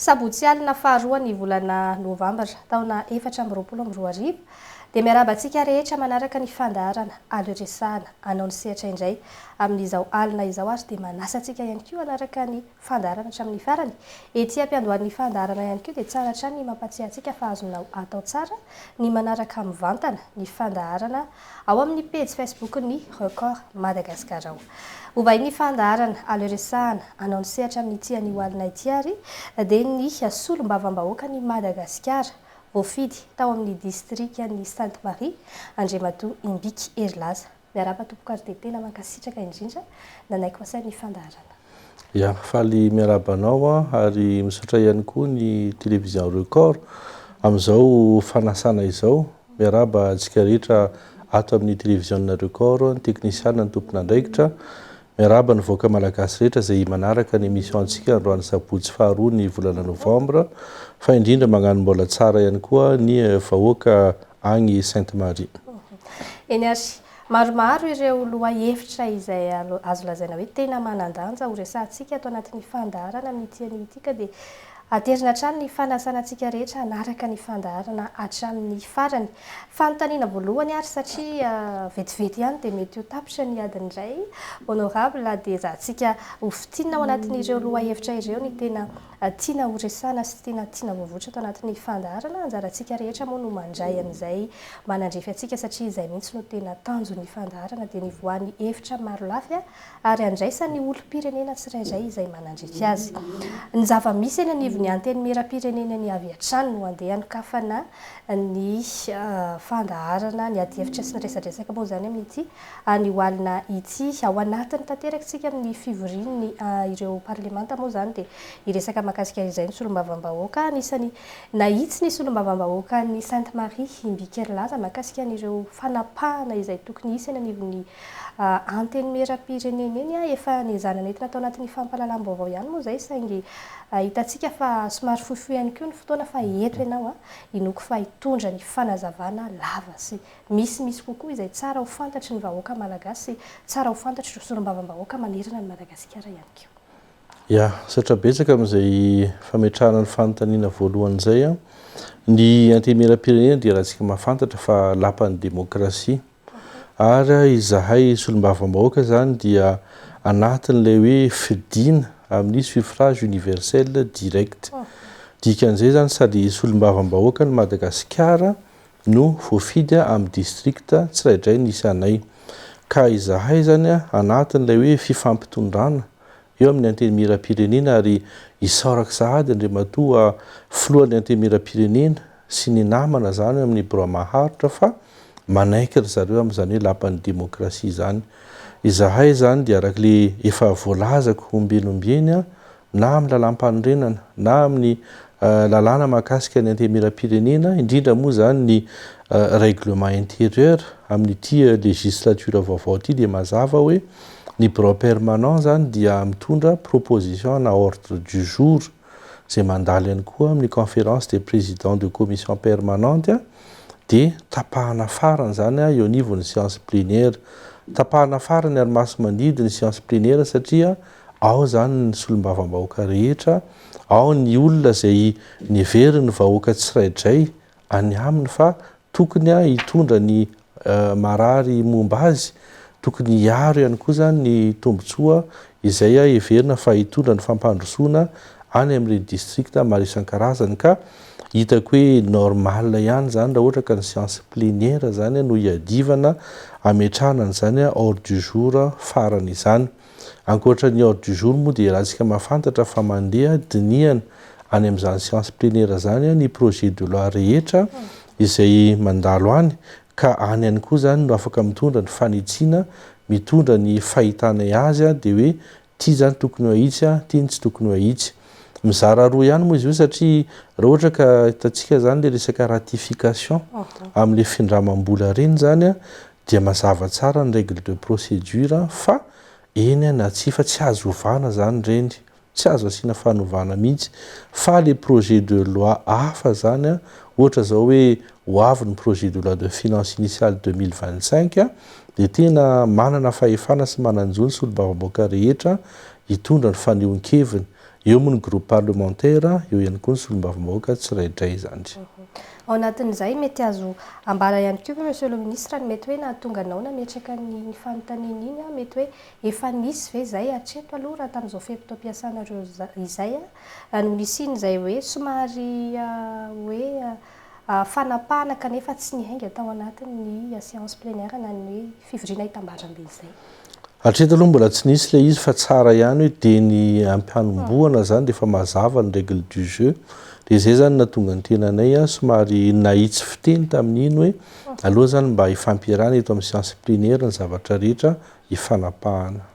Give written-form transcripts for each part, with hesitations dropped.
Sabotsy alina faharoa ny volana novambra taona 2024 dia miarabantsika rehetra manaraka ny fandaharana aleresahana anao ny sehatra indray amin'izao alina izao ary dia manasantsika ihany koa anaraka ny fandaharana hatramin'ny farany. Ety ampiandohan'ny fandaharana ihany koa dia tsara hatrany ny mampatsiahantsika fa azonao atao tsara ny manaraka mivantana ny fandaharana ao amin'ny page Facebook ny Record Madagascar. Ovay ny fandaharana aleresahana anao ny sehatra amin'ny tian'ny alina ity ary dia ny solombavam-bahoaka ny Madagascar voafidy tao amin'ny distriktan'ny Sainte Marie Andriamatoa Imbiky Erilaza. Miaraba tompoko ary dia tena mankasitraka indrindra nanaiko masay ny fandaharana. Ya, faly miarabanao ary misaotra ihany koa ny télévision Record amin'izao fanasana izao. Miaraba antsika rehetra ato amin'ny télévision Record, ny teknisiana ny tompon'andraikitra. Miaraba ny voaka malagasy rehetra izay manaraka ny émission antsika androany sabotsy faharoa ny volana novambra, fa indrindra magnano mbola tsara ihany koa ny vahoaka agny Sainte Marie. Eny ary maromaro ireo lohahevitra izay azo lazaina hoe tena manan-danja ho resahantsika ato anatin'ny fandaharana amin'ny tiany ity ka dia aterina hatrany ny fanasanantsika rehetra anaraka ny fandaharana hatramin'ny farany. Fanontaniana voalohany ary satria vetivety ihany dia mety ho tapitra ny adiny iray honorable dia zahantsika hofitinina ao anatin'ireo lohahevitra ireo ny tena tiana ho resahana sy tena tiana voavoatra ato anatin'ny fandaharana. Anjarantsika rehetra moa no mandray amin'izay manandrefy antsika satria izay mihitsy no tena tanjon'ny fandaharana dia ny voan'ny hevitra maro lafy ary andraisany olom-pirenena tsirairay izay manandrefy azy. Ny zava-misy eny anivony anteny miram-pirenena ny avy hatrany no andeha anokafana ny fandaharana ny ady hevitra sy ny resadresaka moa izany amin'ity ny alina ity ao anatiny tanterakitsika amin'ny fivorian'ny ireo parlemanta moa izany dia iresaka makasika izay ny solombavam-bahoaka anisany nahitsy ny solombavam-bahoaka ny Sainte Marie Imbiky Erilaza makasika an'ireo fanapahana izay tokony hisy eny anivony anteny miram-pirenena eny efa nizanana entina atao anatin'ny fampahalalam-baovao ihany moa izay saingy hitantsika fa somary fohifohy ihany koa ny fotoana fa eto ianao inoko fa hitondra ny fanazavana lava sy misy kokoa izay tsara ho fantatry ny vahoaka malagasy sy tsara ho fantatry ny solombavam-bahoaka manerana ny Madagasikara ihany koa. Ya, satra betsaka amin'izay fametrahana ny fanontaniana voalohany izay ny anteny miram-pirenena dia rahantsika mahafantatra fa lapan'ny demokrasia ary izahay solombavam-bahoaka zany dia anatin'ilay hoe fidina amin'ny suffrage universel direct. Dikan'izay zany sady solombavam-bahoaka ny Madagasikara no voafidy amin'ny distrikta tsirairay nisy anay ka izahay zany anatin'ilay hoe fifampitondrana eo amin'ny anteny miram-pirenena ary isaoraka sahady Andriamatoa filohan'ny anteny miram-pirenena sy ny namana zany amin'ny biro maharitra fa manaiky zareo amin'izany hoe lapan'ny demokrasia zany. Izahay zany dia arak'le efa voalazako ombenombeny na amin'ny lalam-panorenana na amin'ny lalàna mahakasika ny anteny miram-pirenena indrindra moa zany ny règlement intérieur amin'ity législature vaovao ity dia mazava hoe ny bureau permanent zany dia mitondra proposition na ordre du jour izay mandalo ihany koa amin'ny conférence des présidents de commission permanente dia tapahana farany zany eo anivon'ny séance plénière. Tapahana farany ary maso mandidy ny séance plénière satria ao zany ny solombavam-bahoaka rehetra, ao ny olona izay niveriny vahoaka tsiraidray any aminy fa tokony hitondra ny marary momba azy, tokony hiaro ihany koa zany ny tombotsoa izay heverina fa hitondra ny fampandrosoana any amin'ireny distrikta maro isan-karazany ka hitako hoe normal ihany zany raha ohatra ka ny séance plénière zany no hiadivana ametrahana an'izany ordre du jour farany izany. Ankoatra ny ordre du jour moa dia rahantsika mahafantatra fa mandeha dinihana any amin'izany séance plénière zany ny projet de loi rehetra izay mandalo any ka any ihany koa zany no afaka mitondra ny fanitsiana, mitondra ny fahitana azy dia hoe ty zany tokony ho ahitsy, ty tsy tokony ho ahitsy. Mizara roa ihany moa izy io satria raha ohatra ka hitantsika zany le resaka ratification amin'le findramam-bola reny zany dia mazava tsara ny règle de procédure fa eny na tsy fa tsy azo ovana zany reny, tsy azo asiana fanovana mihitsy fa le projet de loi hafa zany ohatra zao hoe ho avy ny projet de loi de finance initiale 2025 dia tena manana fahefana sy mananjony solombavam-bahoaka rehetra hitondra ny fanehoan-keviny eo moa ny groupe parlementaire eo ihany koa ny solombavambahoaka tsiraidray zany. Ao anatin'izay mety azo ambara ihany koa monsieur le ministre ny mety hoe nahatonga anao nametraka ny fanontaniana iny mety hoe efa nisy ve zay hatreto aloha raha tamin'izao fetim-piasanareo izay no nisy iny zay hoe somary hoe fanapahana kanefa tsy nihainga tao anatin'ny séance plénière na ny hoe fivoriana hitambaram-be izay. Hatreto aloha mbola tsy nisy ilay izy fa tsara ihany hoe dia ny ampianomboana zany dia efa mazava ny règle du jeu. Dia izay zany natonga ny tenanay somary nahitsy fiteny tamin'iny hoe aloha zany mba hifampiarahana eto amin'ny séance plénière ny zavatra rehetra hifanapahana.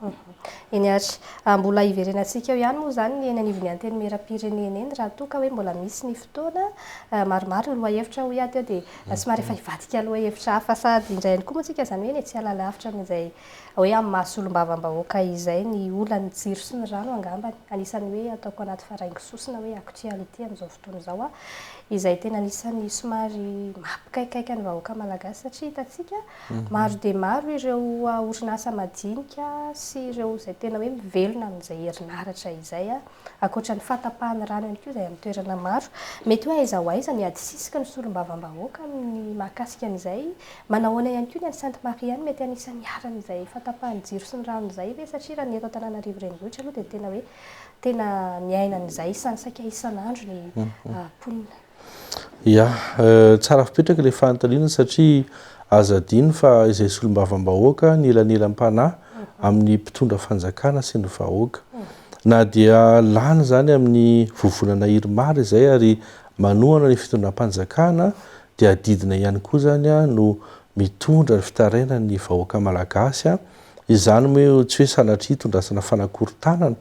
Eny ary mbola hiverenantsika eo ihany moa zany ny eny anivon'ny anteny miram-pirenena eny raha toa ka hoe mbola misy ny fotoana maromaro ny lohahevitra ho ato dia somary efa hivadika lohahevitra hafa sady indray ihany koa moa tsika zany hoe tsy alalavitra amin'izay hoe amin'ny mahasolom-bavambahoaka izay ny olana ny jiro sy ny rano angambany anisan'ny hoe ataoko anaty faraingo sosina hoe actualité amin'izao fotoana izao izay tena anisan'ny somary mampikaikaika ny vahoaka malagasy satria hitantsika maro dia maro ireo orinasa madinika sy ireo izay tena hoe mivelona amin'izay herinaratra izay ankoatra ny fatapahany rano ihany koa izay amin'ny toerana maro mety hoe aiza ho aiza ny adisisika ny solom-bavambahoaka amin'ny mahakasika an'izay manahoana ihany koa ny any Sainte Marie any mety anisany aran'izay fatapahany jiro sy ny rano izay ve satria raha ny eto Antananarivo renivohitra aloha dia tena hoe tena miainan'izay isany saika isan'andro ny mponina. Ya tsara fipetraka ilay fanontaniana satria aza adiny fa izay solom-bavambahoaka ny elanelam-panahy amin'ny mpitondra fanjakana sy ny vahoaka na dia lany zany amin'ny vovonana irimary izay ary manohana ny fitondram-panjakana dia adidina ihany koa zany no mitondra ny fitarainan'ny vahoaka malagasy izany moa tsy hoe sanatria hitondrasana fanakorontanana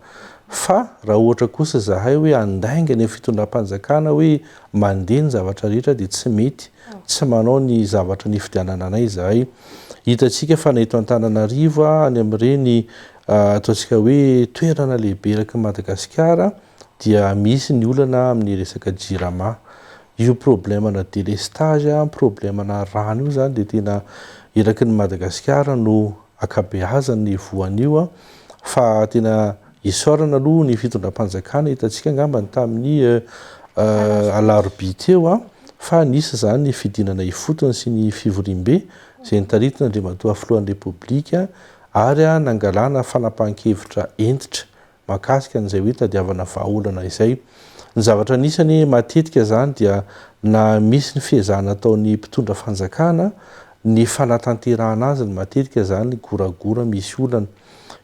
fa raha ohatra kosa zahay hoe andainga ny fitondram-panjakana hoe mandeha ny zavatra rehetra dia tsy mety tsy manao ny zavatra ny fidianana anay zahay. Hitantsika fa na eto Antananarivo any amin'ireny ataontsika hoe toerana lehibe eraky Madagasikara dia misy ny olana amin'ny resaka jirama. Io problemana délestage problemana rano io zany dia tena eraky ny Madagasikara no akabeazan'ny voan'io fa tena isorana aloha ny fitondram-panjakana hitantsika angambany tamin'ny alarobia teo fa nisy zany ny fidinana ifotony sy ny fivoriam-be izay nitaritina Andriamatoa filohan'ny Repoblika ary nangalana fanapahan-kevitra entitra mahakasika an'izay hoe tadiavana vahaolana izay. Ny zavatra anisany matetika zany dia na misy ny fiezahana ataon'ny mpitondra fanjakana ny fanatanterahana azy ny matetika zany ny goragora misy olana.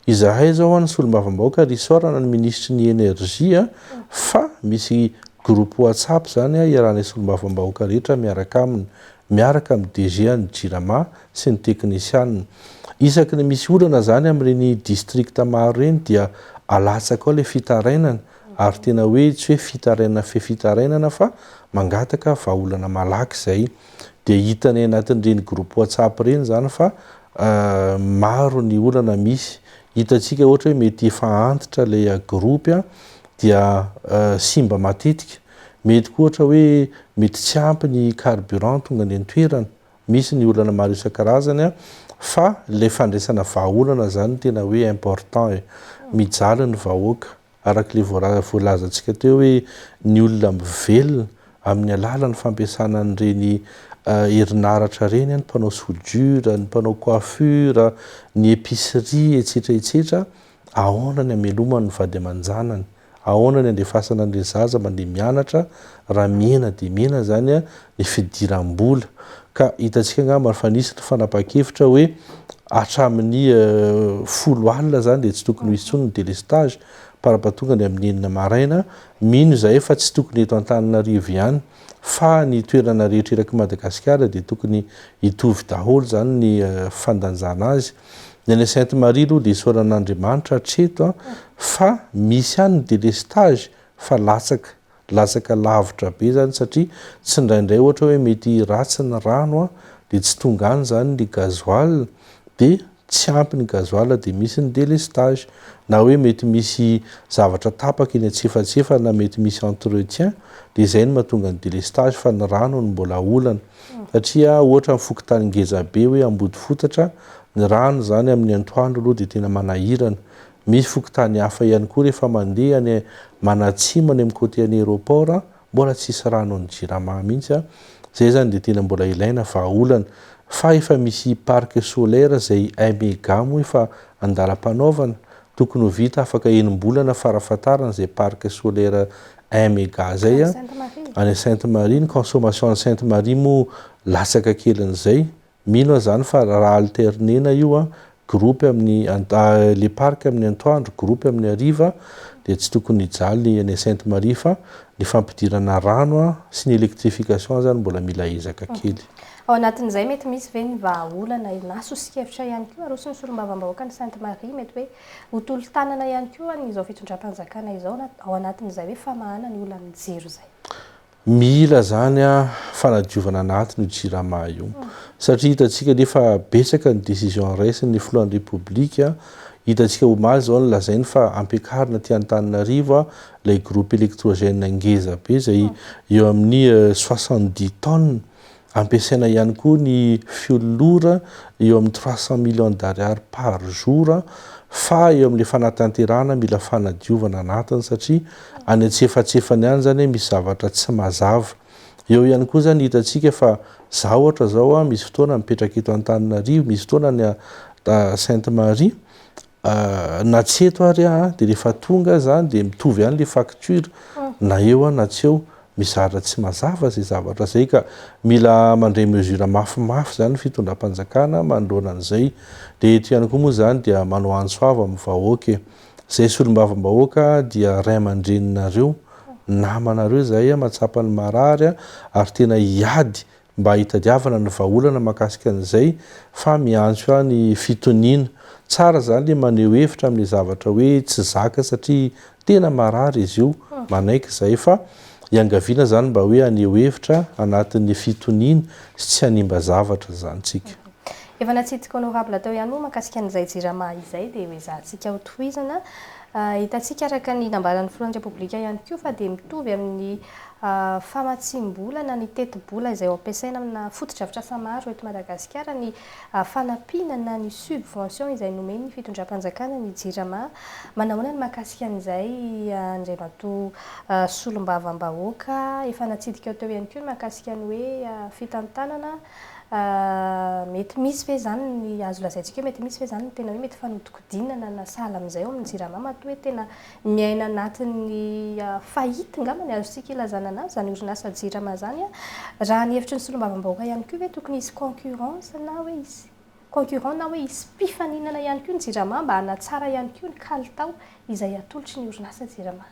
Izahay zao ny solom-bavambahoaka risorana ny ministry ny energia fa misy groupe WhatsApp zany iarahan'ny solom-bavambahoaka rehetra miaraka aminy miaraka amin'ny DG ny jirama sy ny teknisianina. Isaky ny misy olana zany amin'ireny districta maro reny dia alatsaka ao ilay fitarainana ary tena hoe tsy hoe fitarainana fitarainana fa mangataka vahaolana malaky izay dia hitanay anatin'ireny groupe WhatsApp reny zany fa maro ny olana misy. Hitantsika ohatra hoe mety efa antitra ilay groupe dia simba matetika mety koa ohatra hoe mety tsy ampy ny carburant tonga ny antoerana misy ny olana maro isan-karazany fa ilay fandraisana vahaolana zany tena hoe important mijaly ny vahoaka arak'ilay voalazantsika teo hoe ny olona mivelona amin'ny alalan'ny fampiasana an'ireny herinaratra reny ny mpanao soudure ny mpanao coiffure ny épicerie etc etc ahoana ny amelomany ny vady aman-janany ahoana ny andefasana an'ireny zaza mandeha mianatra raha miena dia miena zany ny fidiram-bola ka hitantsika angamba fa nisy ny fanapahan-kevitra hoe hatramin'ny 10 alina zany dia tsy tokony ho hisy ny délestage parapahatongany amin'ny 9 maraina mino izay fa tsy tokony eto Antananarivo ihany fa ny toerana rehetra eraky Madagasikara dia tokony hitovy daholo zany ny fandanjana azy. Ny any Sainte Marie aloha dia isoran'Andriamanitra hatreto fa misy ihany ny délestage fa latsaka lavitra be zany satria tsy indraindray ohatra hoe mety ratsy ny rano dia tsy tonga any zany ny gasoil dia tsy ampy ny gasoil dia misy ny délestage na hoe mety misy zavatra tapaka eny antsefatsefa na mety misy entretien dia izay no mahatonga ny délestage fa ny rano ny mbola olana satria ohatra mifoky tany ngeza be hoe ambody fotatra ny rano zany amin'ny antoandro aloha dia tena manahirana misy fokontany hafa ihany koa rehefa mandeha ny manatsimo any amin'ny côté any aéroport mbola tsisy rano ny jirama mihitsy zay zany de tena mbola ilaina vahaolana fa efa misy parc solaire zay 1 méga moa efa andalam-panaovana tokony ho vita afaka enim-bolana farafatarana zay parc solaire 1 méga zay any Sainte Marie ny consommation any Sainte Marie moa latsaka kelin'izay mino zany fa raha alternena io groupe amin'ny le parc amin'ny antoandro groupe amin'ny hariva de tsy tokony hijaly any Sainte Marie fa ny fampidirana rano sy ny électrification zany mbola mila ezaka kely. Ao anatin'izay mety misy ve ny vahaolana na sosikevitra ihany koa arosy ny solombavam-bahoaka ny Sainte Marie mety hoe hotolo tanana ihany koa n'izao fitondram-panjakana izao ao anatin'izay hoe famahana ny olona mijero zay. Mila zany fanadiovana anaty ny jirama io satria hitatsika nefa betsaka ny décision raisin'ny filohan'ny république hitatsika omaly zao lazainy fa ampiakarina ty Antananarivo lay groupe électrogène ngeza be zay eo amin'ny 70 tonnes ampiasaina ihany koa ny fiolora eo amin'ny 300 millions d'ariary par jour fa eo amin'le fanatanterahana mila fanadiovana anatiny satria any antsefatsefany any zany misy zavatra tsy mazava eo ihany koa zany hitatsika fa za ohatra zao misy fotoana mipetraka eto Antananarivo misy fotoana ny Sainte Marie na tsy eto ary de rehefa tonga zany de mitovy ihany le facture na eo na tsy eo mizara tsy mazava zay zavatra zay ka mila mandray mesure mafimafy zany fitondram-panjakana mandroana an'izay de eto ihany koa moa zany dia manao antsoava amin'ny vahoaka zay solombavam-bahoaka dia ray aman-dreninareo namanareo zay matsapa ny marary ary tena hiady mba hitadiavana ny vahaolana makasika an'izay fa miantso ny fitoniana tsara zany le maneho hevitra amin'le zavatra hoe tsy zaka satria tena marary izy io manaiky zay fa iangaviana zany mba hoe aneho hevitra anatin'ny fitoniana sy tsy hanimba zavatra zany tsika. Efa natsitsika honorable teo ihany moa makasika an'izay jirama izay dia hoe zahantsika ho tohizana hitatsika araka ny nambaran'ny filohan'ny repoblika ihany koa fa dia mitovy amin'ny famatsim-bola na ny teti-bola izay ampiasaina amina foto-drafitrasa maro eto Madagasikara ny fanampiana na ny subvention izay nomeny fitondram-panjakana ny jirama manahoana ny makasika an'izay Andriamatoa solombavam-bahoaka efa natsidika teo ihany koa makasika ny hoe fitantanana mety misy ve zany ny azo lazaintsika mety misy ve zany tena hoe mety fanodikodinana na sahala amin'izay ao amin'ny jirama matoa hoe tena miaina anatin'ny fahity ngamba ny azontsika ilazana anazy zany orinasa jirama zany raha ny hevitry ny solombavam-bahoaka ihany koa hoe tokony hisy concurrence na hoe hisy concurrent na hoe hisy mpifaninana ihany koa ny jirama mba hanatsara ihany koa ny kalitao izay atolotry ny orinasa jirama.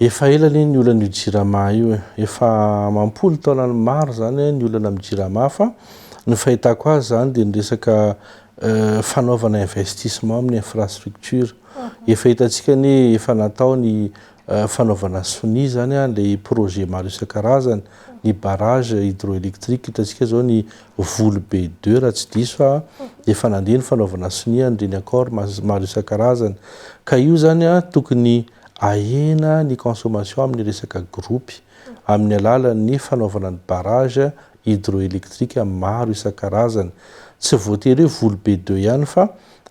Efa ela ny olana io jirama io efa mampolo taona ny maro zany ny olana amin'ny jirama fa ny fahitako azy zany dia ny resaka fanaovana investissement amin'ny infrastructure efa hitatsika ny efa natao ny fanaovana soni zany le projet maro isan-karazany ny barrage hydroélectrique hitatsika zao ny Volobe 2 raha tsy diso fa efa nandeha ny fanaovana soni andreny accord maro isan-karazany ka io zany tokony ahena ny consommation amin'ny resaka groupe amin'ny alalan'ny fanaovana ny barrage hydroélectrique maro isan-karazany tsy voatery hoe Volobe 2 ihany fa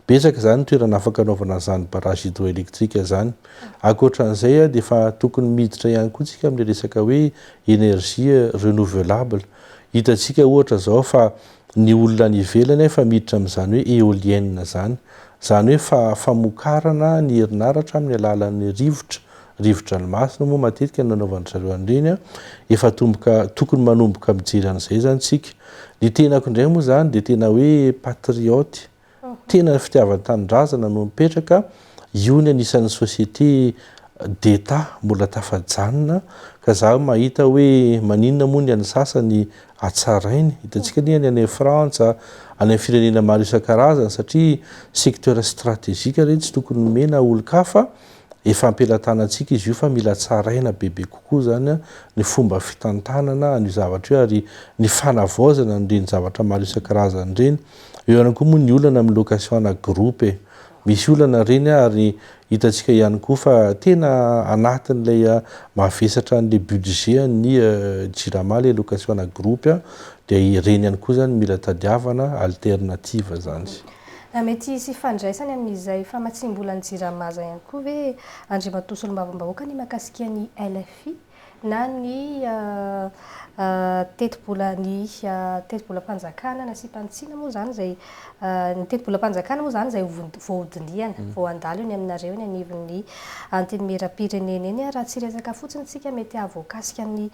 betsaka zany toerana afaka anaovana zany barrage hydroélectrique zany ankoatran'izay dia efa tokony miditra ihany koa tsika amin'ny resaka hoe énergie renouvelable hitatsika ohatra zao fa ny olona ny ivelany efa miditra amin'izany hoe éolienne zany hoe famokarana ny herinaratra amin'ny alalan'ny rivotra nomasina moa matetika nanaovany zareo andreny efa tokony manomboka mijery an'izay zany tsika ny tenako indray moa zany dia tena hoe patriote tena ny fitiavan-tanindrazana no mipetraka io ny anisan'ny société d'État mbola tafajanona ka zaho mahita hoe maninona moa ny any sasany atsarainy hitatsika ny any France any amin'ny firenena maro isan-karazany satria secteur stratégique reny tsy tokony nomena olo-kafa efa ampelantanantsika izy io fa mila tsaraina bebe kokoa zany ny fomba fitantanana ny zavatra io ary ny fanavaozana nireny zavatra maro isan-karazany reny eo ihany koa moa ny olana amin'ny location na groupe misy olana reny ary hitatsika ihany koa fa tena anatin'ilay mavesatra n'le budget ny jirama le location na groupe dia ireny ihany koa zany mila tadiavana alternative zany. mety hisy fandraisany amin'izay famatsim-bola ny jiramaza ihany koa hoe andriamatoa mavambahoaka ny makasika ny LFI na ny teti-bolam-panjakana na sipantsina moa zany zay ny teti-bolam-panjakana moa zany zay voahodiniana voandalo iny aminareo ny anivon'ny antenimeram-pirenena eny raha tsy resaka fotsiny tsika mety avoakasika ny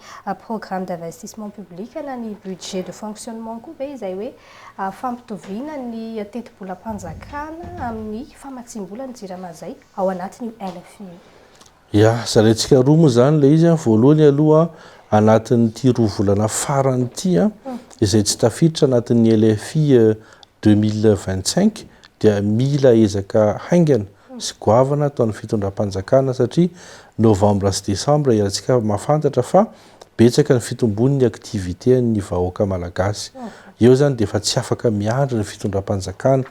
programme d'investissement public na ny budget de fonctionnement koa ve izay hoe fampitoviana ny teti-bolam-panjakana amin'ny famatsim-bola ny jiramazay ao anatin'io LFI zarantsika roa moa zany le izy voalohany aloha anatin'ny ty roa volana farany ty izay tsy tafiditra anatin'ny LFI 2025 dia mila ezaka haingana sy goavana ataon'ny fitondram-panjakana satria novambra sy desambra iantsika mahafantatra fa betsaka ny fitombon'ny aktivité ny vahoaka malagasy eo zany dia efa tsy afaka miandry ny fitondram-panjakana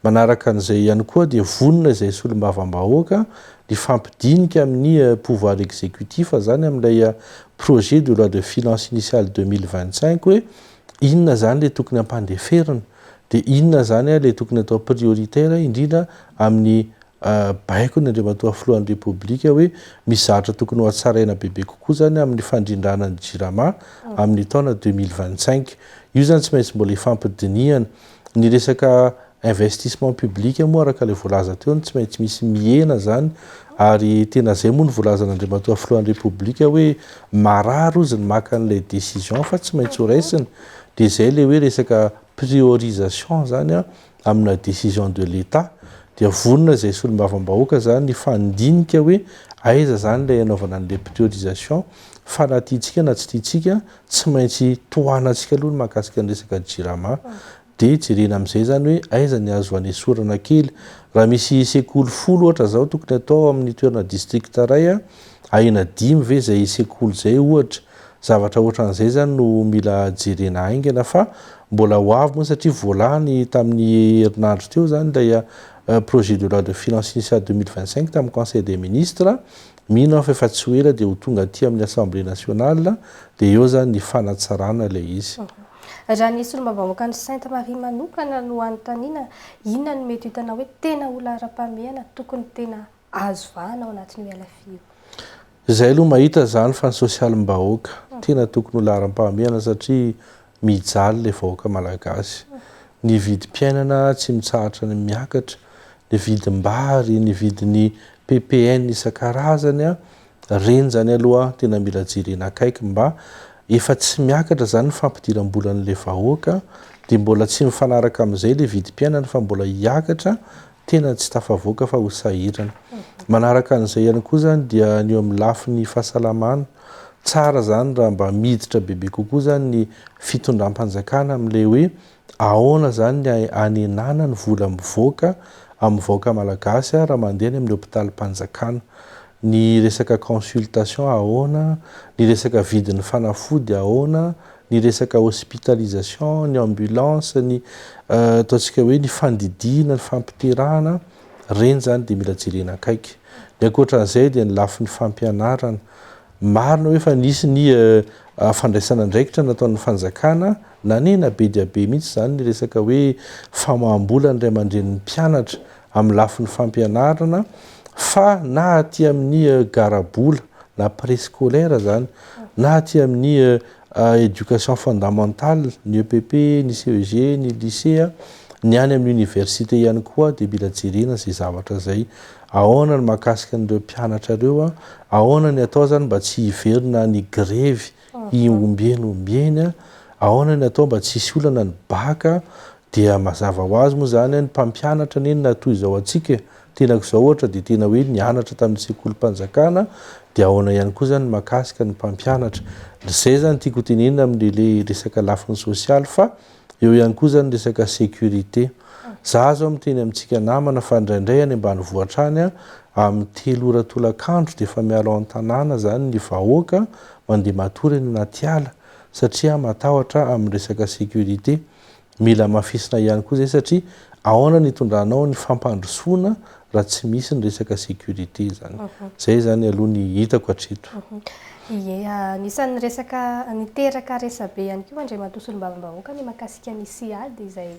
manaraka an'izay ihany koa dia vonona izay solombavam-bahoaka ny fampidinika amin'ny pouvoir exécutif zany amin'ilay projet de loi de finance initiale 2025 hoe inona zany le tokony ampandeferina dia inona zany le tokony atao prioritaire indrindra amin'ny baiko ny andriamatoa filohan'ny repoblika hoe misy zavatra tokony ho atsaraina bebe kokoa zany amin'ny fandrindrana ny jirama amin'ny taona 2025 io zany tsy maintsy mbola ifampidiniana ny resaka investissement public moa araka le voalaza teo tsy maintsy misy mihena zany ary tena zay moa ny voalazan'andriamatoa filohan'ny repoblika hoe marary ozy ny maka an'ilay décision fa tsy maintsy ho raisiny dia zay le hoe resaka priorisation zany amina décision de l'État dia vonona izay solombavam-bahoaka zany ny fandinika hoe aiza zany lay anaovana an'ilay priorisation fa na tiatsika na tsy tiatsika tsy maintsy tohanantsika aloha ny mahakasika ny resaka jirama dia jerena amin'izay zany hoe aiza ny azo anesorana kely raha misy sekoly 10 ohatra zao tokony atao amin'ny toerana district ray aina 5 ve zay sekoly zay ohatra zavatra ohatran'izay zany no mila jerena aingana fa mbola ho avy moa satria voalany tamin'ny herinandro teo zany lay projet de loi de finance initiale 2025 tamin'ny conseil des ministres mino fa efa tsy ho ela dia ho tonga aty amin'ny assemblée nationale dia eo zany ny fanatsarana ilay izy raha nisy olombavavoaka ny Sainte Marie manokana no anontaniana inona no mety hitanao hoe tena olona ara-pahamehana tokony tena azo vahana ao anatin'io LFI izay aloha mahita zany fa ny sosialim-bahoaka tena tokony olona ara-pahamehana satria mijaly ilay vahoaka malagasy ny vidim-piainana tsy mitsahatra ny miakatra ny vidim-bary ny vidin'ny PPN isan-karazany reny zany aloha tena mila jerena akaiky mba efa tsy miakatra zany ny fampidiram-bolan'ilay vahoaka dia mbola tsy mifanaraka amin'izay ilay vidim-piainana fa mbola hiakatra tena tsy tafavoaka fa ho sahirana manaraka an'izay ihany koa zany dia ny eo amin'ny lafin'ny fahasalamana tsara zany raha mba miditra bebe kokoa zany ny fitondram-panjakana amin'ilay hoe ahoana zany ny anenana ny vola mivoaka amin'ny vahoaka malagasy raha mandeha ny amin'ny hôpitalim-panjakana ny resaka consultation ahoana ny resaka vidin'ny fanafody ahoana ny resaka hospitalisation ny ambulance ny ataontsika hoe ny fandidiana ny fampiterahana reny zany dia mila jerena akaiky ny ankoatran'izay dia ny lafin'ny fampianarana marina hoe fa nisy ny fandraisana ndraikitra nataon'ny fanjakana nanena be dia be mihitsy zany ny resaka hoe famahambola ny ray aman-dren'ny mpianatra amin'ny lafin'ny fampianarana fa na aty amin'ny garabola na préscolaire zany na aty amin'ny éducation fondamentale ny EPP ny CEG ny lycée ny any amin'ny université ihany koa dia mila jerena zay zavatra zay ahoana ny mahakasika an'ireo mpianatra ireo ahoana ny atao zany mba tsy hiverina ny grevy iombeny ahoana ny atao mba tsy hisy olana ny baka dia mazava ho azy moa zany ny mpampianatra neny na toy izao atsika tenako izao ohatra dia tena hoe nianatra tamin'ny sekolim-panjakana dia ahoana ihany koa zany mahakasika ny mpampianatra zay zany tiako tenenina amin'le resaka lafiny sosialy fa eo ihany koa zany resaka sécurité za zao miteny amintsika namana fa indraindray any ambanivohitra any amin'ny 3 ora tolakandro dia efa miala ao an-tanàna zany ny vahoaka mandeha matory any anaty ala satria matahotra amin'ny resaka sécurité mila mafisina ihany koa zay satria ahoana ny hitondranao ny fampandrosoana raha tsy misy ny resaka sécurité zany. Zay zany aloha ny hitako hatreto. Nisan'ny resaka niteraka resabe ihany koa Andriamatoa Solombavambahoaka ny mahakasika ny siady izay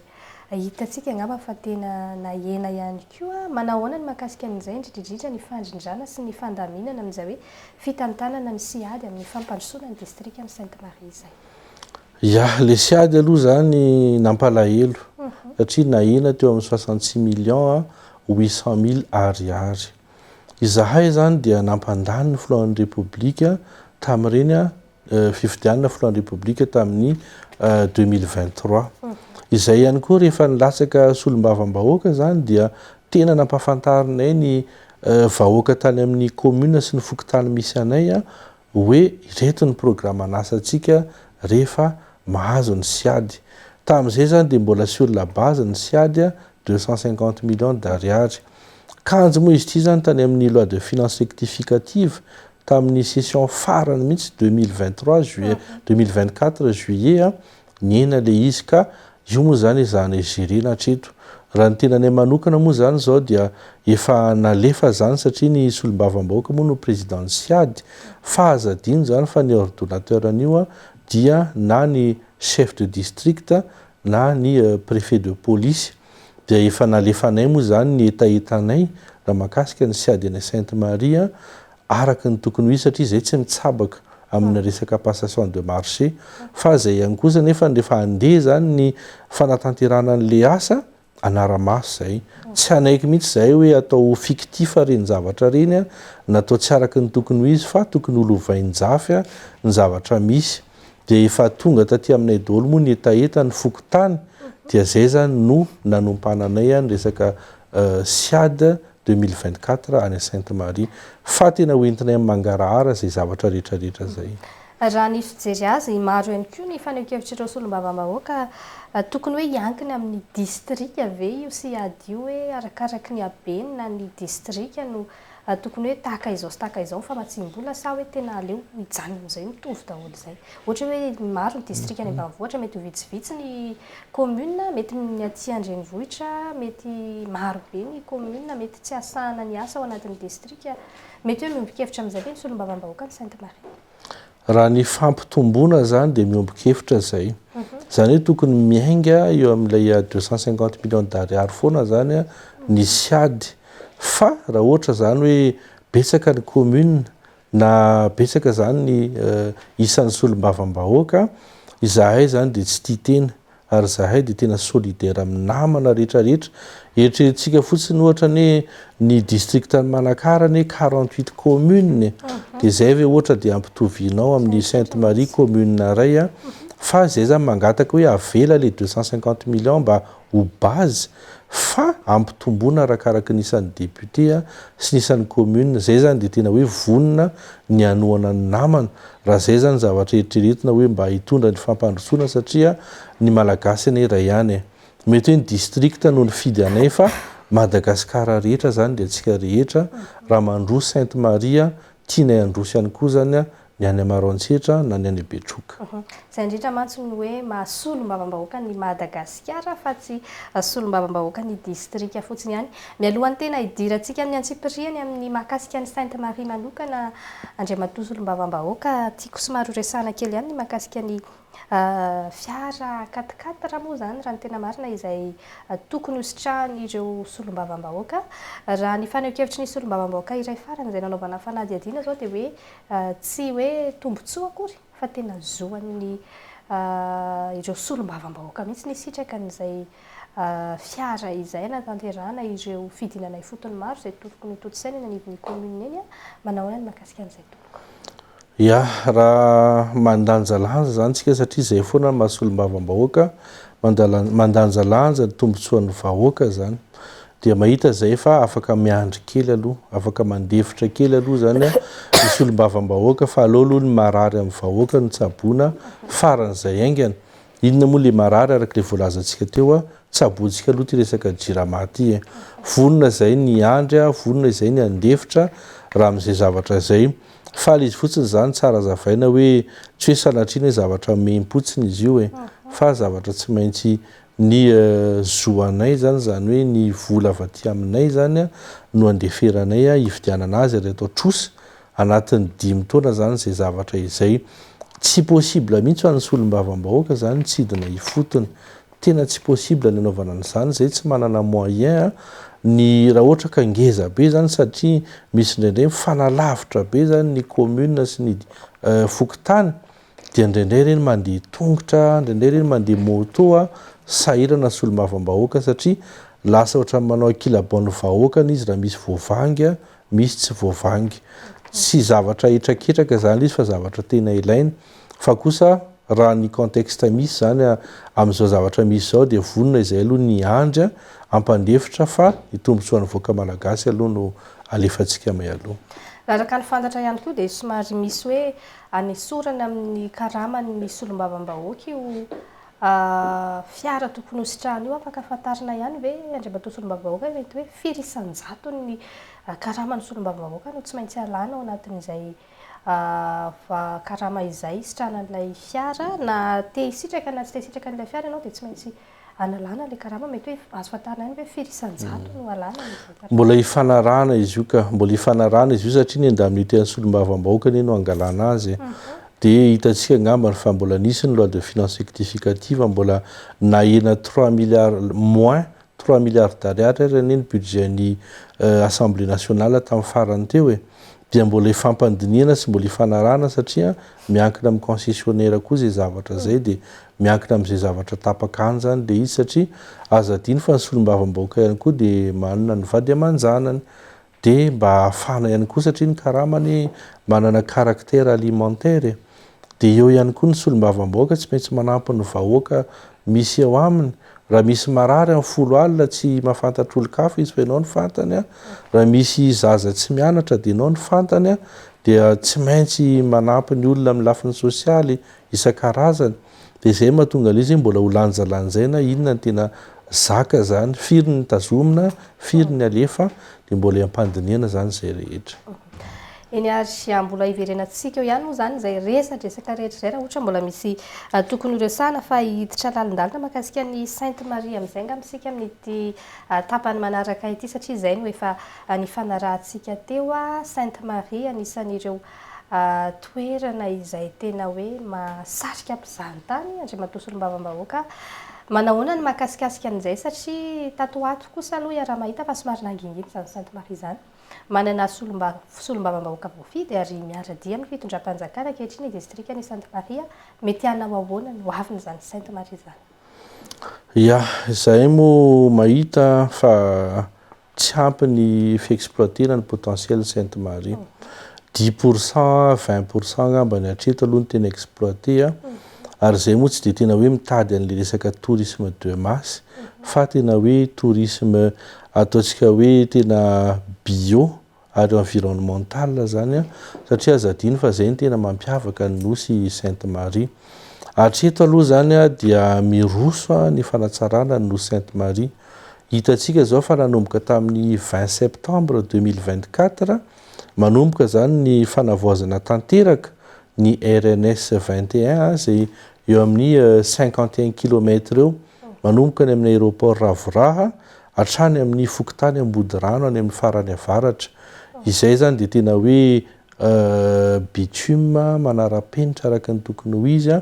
hitantsika angamba fa tena nahena ihany koa. Manahoana ny mahakasika an'izay indrindrindrindra ny fandrindrana sy ny fandaminana amin'izay hoe fitantanana ny siady amin'ny fampandrosoana ny district ny Sainte-Marie izay. Le siady aloha zany nampalahelo satria nahena teo amin'ny 66 millions 800 000 ariary. Izahay zany dia nampandany ny filohan'ny République tamin'ireny fifidianana filohan'ny République tamin'ny 2023. Izay ihany koa rehefa nilatsaka Solombavambahoaka zany dia tena nampafantarinay ny vahoaka tany amin'ny commune sy ny fokontany misy anay hoe ireto ny programme anasantsika rehefa mahazo ny siady. Tamin'izay zany dia mbola sur la base ny siady 250 millions d'ariary. Kanjo moa izy ity zany tany amin'ny loi de finances rectificative tamin'ny session farany mihitsy 2024 juillet niena le izy ka io moa zany ezahana gérena hatreto. Raha ny tenanay manokana moa zany zao dia efa nalefa zany satria ny Solombavambahoaka moa no président ny siady. Fahazadino zany fa ny ordonnateur an'io dia na ny chef de district na ny préfet de police. Dia efa nalefanay moa zany ny etaetanay raha mahakasika ny siady any Sainte-Marie araka ny tokony ho izy satria zay tsy mitsabaka amin'ny resaka passation de marché. Fa zay ihany kosa nefa rehefa andeha zany ny fanatanterana an'le asa anaramaso zay. Tsy anaiky mihitsy zay hoe atao fictif reny zavatra reny natao tsy araka ny tokony ho izy fa tokony holovain-jafy ny zavatra misy. Dia efa tonga taty aminay daholo moa ny etaeta ny fokontany dia zay zany no nanompananay ny resaka siady 2024 any Sainte-Marie. Fa tena hoentinay amin'ny mangarahara zay zavatra rehetrarehetra zay. Raha ny fijery azy maro ihany koa ny fanehoan-kevitry Solombavambahoaka tokony hoe hiankina amin'ny district ve io siady io hoe arakaraky ny habeny na ny district no tokony hoe tahaka izao sy tahaka izao famatsim-bola sa hoe tena aleo hijanona amin'izay mitovy daholo izay. Ohatra hoe maro ny district any ambanivohitra mety ho vitsivitsy ny commune, mety ny aty andrenivohitra mety maro be ny commune, mety tsy asahana ny asa ao anatin'ny district. Mety hoe miombon-kevitra amin'izay ve ny Solombavambahoaka ny Sainte-Marie? Raha ny fampitombona zany dia miombon-kevitra zay. Zany hoe tokony miainga eo amin'ilay 250 millions d'ariary foana zany ny siady. Fa raha ohatra zany hoe betsaka ny commune na betsaka zany ny isan'ny Solombavambahoaka, izahay zany dia tsy tia tena ary izahay dia tena solidaire amin'ny namana rehetrarehetra. Eritreretintsika fotsiny ohatra ny district ny Manakarany 48 commune dia zay ve ohatra dia ampitovianao amin'ny Sainte-Marie commune iray fa zay zany mangataka hoe avela le 250 millions mba ho base fa ampitombona arakaraka ny isan'ny député sy ny isan'ny commune. Zay zany dia tena hoe vonona ny anoana ny namana raha zay zany zavatra eritreretina hoe mba hitondra ny fampandrosoana satria ny malagasy anay iray ihany. Mety hoe ny district no nifidy anay fa Madagasikara rehetra zany dia antsika rehetra raha mandroso Sainte-Marie tianay androso ihany koa zany ny any Maroantsetra na ny any Betroka. Izay indrindra mantsy ny hoe Solombavambahoaka ny Madagasikara fa tsy Solombavambahoaka ny district fotsiny ihany. Mialohan'ny tena hidirantsika amin'ny antsipiriany amin'ny mahakasika ny Sainte-Marie manokana Andriamatoa Solombavambahoaka tiako somary resahana kely ihany ny mahakasika ny fiara 4x4 moa zany raha ny tena marina izay tokony hositrahan'ireo Solombavambahoaka. Raha ny fanehoan-kevitry ny Solombavambahoaka iray farany izay nanaovana fanadihadiana zao dia hoe tsy hoe tombontsoa akory fa tena zoan'ny ireo Solombavambahoaka mihitsy ny sitraka n'izay fiara izay natanterahana ireo fidinanay fotony maro izay tokony hototsaina eny anivon'ny commune eny. Manao hoe mahakasika an'izay tompoko. Raha mandanjalanja zany tsika satria zay foana ny maha-Solombavambahoaka mandanjalanja ny tombontsoan'ny vahoaka zany dia mahita zay fa afaka miandry kely aloha, afaka mandefitra kely aloha zany ny Solombavambahoaka fa aleo aloha ny marary amin'ny vahoaka ny tsaboana faran'izay aingana. Inona moa le marary araka le voalazantsika teo tsaboantsika aloha ty resaka jirama ty. Vonona zay ny andry, vonona izay ny andefitra raha amin'izay zavatra zay. Fa izy fotsiny zany tsara zavaina hoe tsy hoe sanatriana zavatra mempotsiny izy io fa zavatra tsy maintsy ny zoanay zany zany hoe ny vola avy aty aminay zany a no andeferanay a ividianana azy ary atao trosy anatin'ny 5 taona zany zay zavatra izay tsy possible mihitsy ho an'ny solombavam-bahoaka zany tsidina ifotony tena tsy possible ny anaovana an'izany zay tsy manana moyen ny raha ohatra ka ngeza be zany satria misy indraindray mifanalavitra be zany ny commune sy ny fokotany dia indraindray reny mandeha tongotra indraindray reny mandeha moto a sahirana solombavam-bahoaka satria lasa ohatra manao kilabon'ny vahoakana izy raha misy voavangy a misy tsy voavangy tsy zavatra etraketraka zany izy fa zavatra tena ilaina fa kosa raha ny contexte misy zany amin'izao zavatra misy zao dia vonona izay aloha ny andry ampandefitra fa ny tombontsoan'ny voaka malagasy aloha no alefantsika may aloha raharaka ny fantatra ihany koa dia somary misy hoe anesorana amin'ny karamany solombavam-bahoaka io fiara tokony hositrahana io afaka fantarina ihany ve andriamatoa solombavam-bahoaka mety hoe firy isan-jato ny karamany solombavam-bahoaka no tsy maintsy alana ao anatin'izay karama izay sitrahana an'ilay fiara na te hisitraka na tsy te hisitraka an'ilay fiara ianao dia tsy maintsy analana ilay karama mety hoe azo fantarina ihany hoe firy isan-jato no alana mbola hifanarahana izy io ka mbola hifanarahana izy io satria ny andamin'ny ten'ny solombavam-bahoaka ny no angalana azy dia hitantsika ngambany fa mbola nisy ny loi de finance rectificative mbola nahena 3 milliards moins 3 milliards d'ariary ary ny budgetny assemblée nationale tamin'ny farany teo dia mbola hifampandiniana sy mbola hifanarahana satria miankina amin'ny concessionnaire koa zay zavatra zay dia miankina amin'izay zavatra tapaka any zany dia izy satria aza adiny fa ny solombavam-bahoaka ihany koa dia manana ny vady aman-janany dia mba hahafana ihany koa satria ny karamany manana caractère alimentaire dia eo ihany koa ny solombavam-bahoaka tsy maintsy manampy ny vahoaka misy eo aminy raha misy marary amin'ny 10 alina tsy mahafantatra olo-kafa izy fa ianao ny fantany raha misy zaza tsy mianatra dia ianao ny fantany dia tsy maintsy manampy ny olona amin'ny lafiny sosialy isan-karazany dia izay mahatonga izy mbola ho lanjalanjaina inona ny tena zaka zany firy ny tazomina firy ny alefa dia mbola hiampandiniana zany zay rehetra eny ary mbola hiverenantsika eo ihany moa zany izay resaka rehetra izay raha ohatra mbola misy tokony horesahana fa hiditra lalindalina mahakasika ny Sainte Marie amin'izay angambisika amin'ity tapany manaraka ity satria izay no efa nifanarahantsika teo Sainte Marie anisan'ireo toerana izay tena hoe mahasarika mpizahatany andriamatoa solombavam-bahoaka manahoana ny mahakasikasika an'izay satria tato ato kosa aloha iaraha mahita fa somary nangingidy zany Sainte Marie zany manana solombavam-bahoaka voafidy ary miara-dia amin'ny fitondram-panjakana ankehitriny distrikany Sainte Marie mety hanao ahoana no aviny zany Sainte Marie zany zahay moa mahita fa tsy ampy ny fiexploitena ny potentiel Sainte Marie 10% 20% ngambany hatreto aloha ny tena exploité ary zay moa tsy dia tena hoe mitady an'le resaka tourisme de masse fa tena hoe tourisme ataontsika hoe tena bio ary environnemental zany satria aza adiny fa zay ny tena mampiavaka ny nosy Sainte Marie hatreto aloha zany dia miroso ny fanatsarana ny nosy Sainte Marie hitantsika zao fa nanomboka tamin'ny 20 septembre 2024 manomboka zany ny fanavoazana tanteraka ny RNS 21 zay eo amin'ny 51 km eo manomboka ny amin'ny aéroport Ravoraha hatrany amin'ny fokotany ambody rano any amin'ny farany avaratra izay zany dia tena hoe bitume manara-penitra araka ny tokony ho izy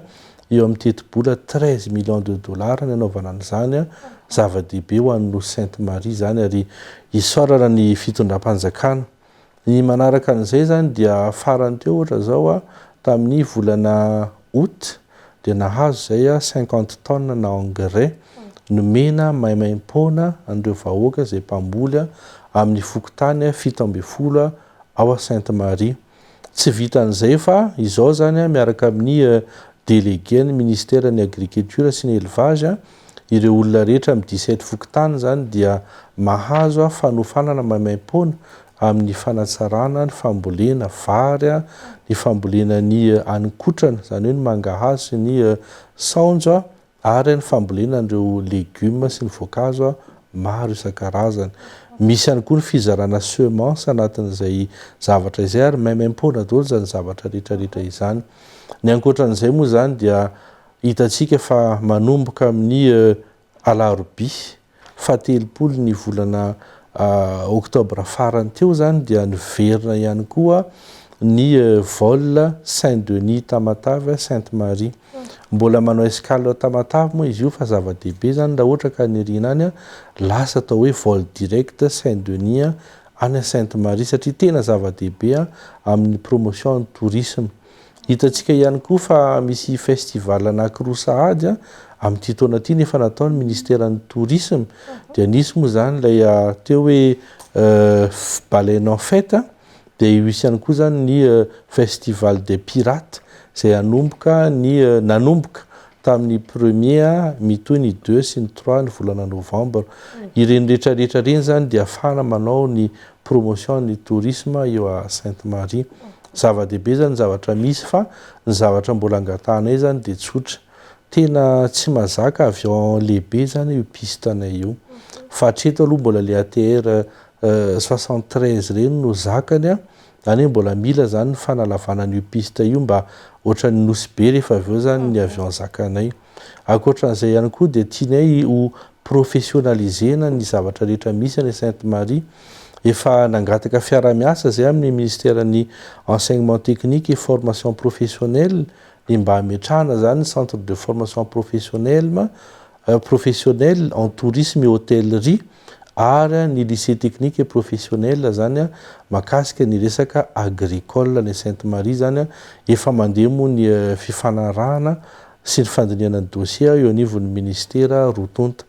eo amin'ny teti-bola 13 millions de dollars ny anaovana an'izany zava-dehibe ho an'ny nosy Sainte Marie zany ary isorana ny fitondram-panjakana ny manaraka an'izay zany dia farany teo ohatra zao tamin'ny volana août dia nahazo zay 50 tonnes na engrais nomena maimaim-poana an'ireo vahoaka zay mpamboly amin'ny fokotany 7 ao Sainte Marie tsy vitan'izay fa izao zany miaraka amin'ny délégué ny ministère ny agriculture sy ny élevage ireo olona rehetra amin'ny 17 fokotany zany dia mahazo fanofanana maimaim-poana amin'ny fanatsarana ny fambolena vary ny fambolena ny anikotrana zany hoe ny mangahazo sy ny saonjo ary ny fambolena an'ireo légumes sy ny voankazo maro isan-karazany misy ihany koa ny fizarana semence anatin'izay zavatra izay ary maimaim-poana daholo zany zavatra rehetrarehetra izany ny ankoatran'izay moa zany dia hitantsika fa manomboka amin'ny alaroby fatelopolo ny volana oktobra farany teo zany dia niverina ihany koa ny vol Saint Denis Tamatave Sainte Marie mbola manao escale Tamatave moa izy io fa zava-dehibe zany raha ohatra ka nirina any lasa atao hoe vol direct Saint Denis any Sainte Marie satria tena zava-dehibe amin'ny promotion ny tourisme. Hitantsika ihany koa fa misy festival anankiroa sahady amin'ity taona ity nefa nataony ministèran'ny tourisme dia nisy moa zany lay teo hoe baleine en fête dia io ihany koa zany ny festival des pirates zay nanomboka tamin'ny 1er mitoy ny 2 sy ny 3 ny volana novembre. Ireny rehetrarehetra reny zany dia afahana manao ny promotion ny tourisme eo a Sainte Marie. Zava-dehibe zany zavatra misy fa ny zavatra mbola angatanay zany dia tsotra. Tena tsy mazaka avion lehibe zany io pistanay io. Fa hatreto aloha mbola le ATR 73 reny no zakany zany mbola mila zany ny fanalavana io piste io mba ohatran'ny nosy be rehefa aveo zany ny avion zakanay. Ankoatran'izay ihany koa dia tianay ho professionnalisena ny zavatra rehetra misy any Sainte Marie. Efa nangataka fiara-miasa zay amin'ny ministèran'ny enseignement technique et formation professionnelle ny mba hametrahana zany centre de formation professionnelle en tourisme et hôtellerie ary ny lycée technique et professionnel zany makasika ny resaka agricole ny Sainte Marie zany efa mandeha moa ny fifanarahana sy ny fandiniana ny dossier eo anivon'ny ministère rotonta.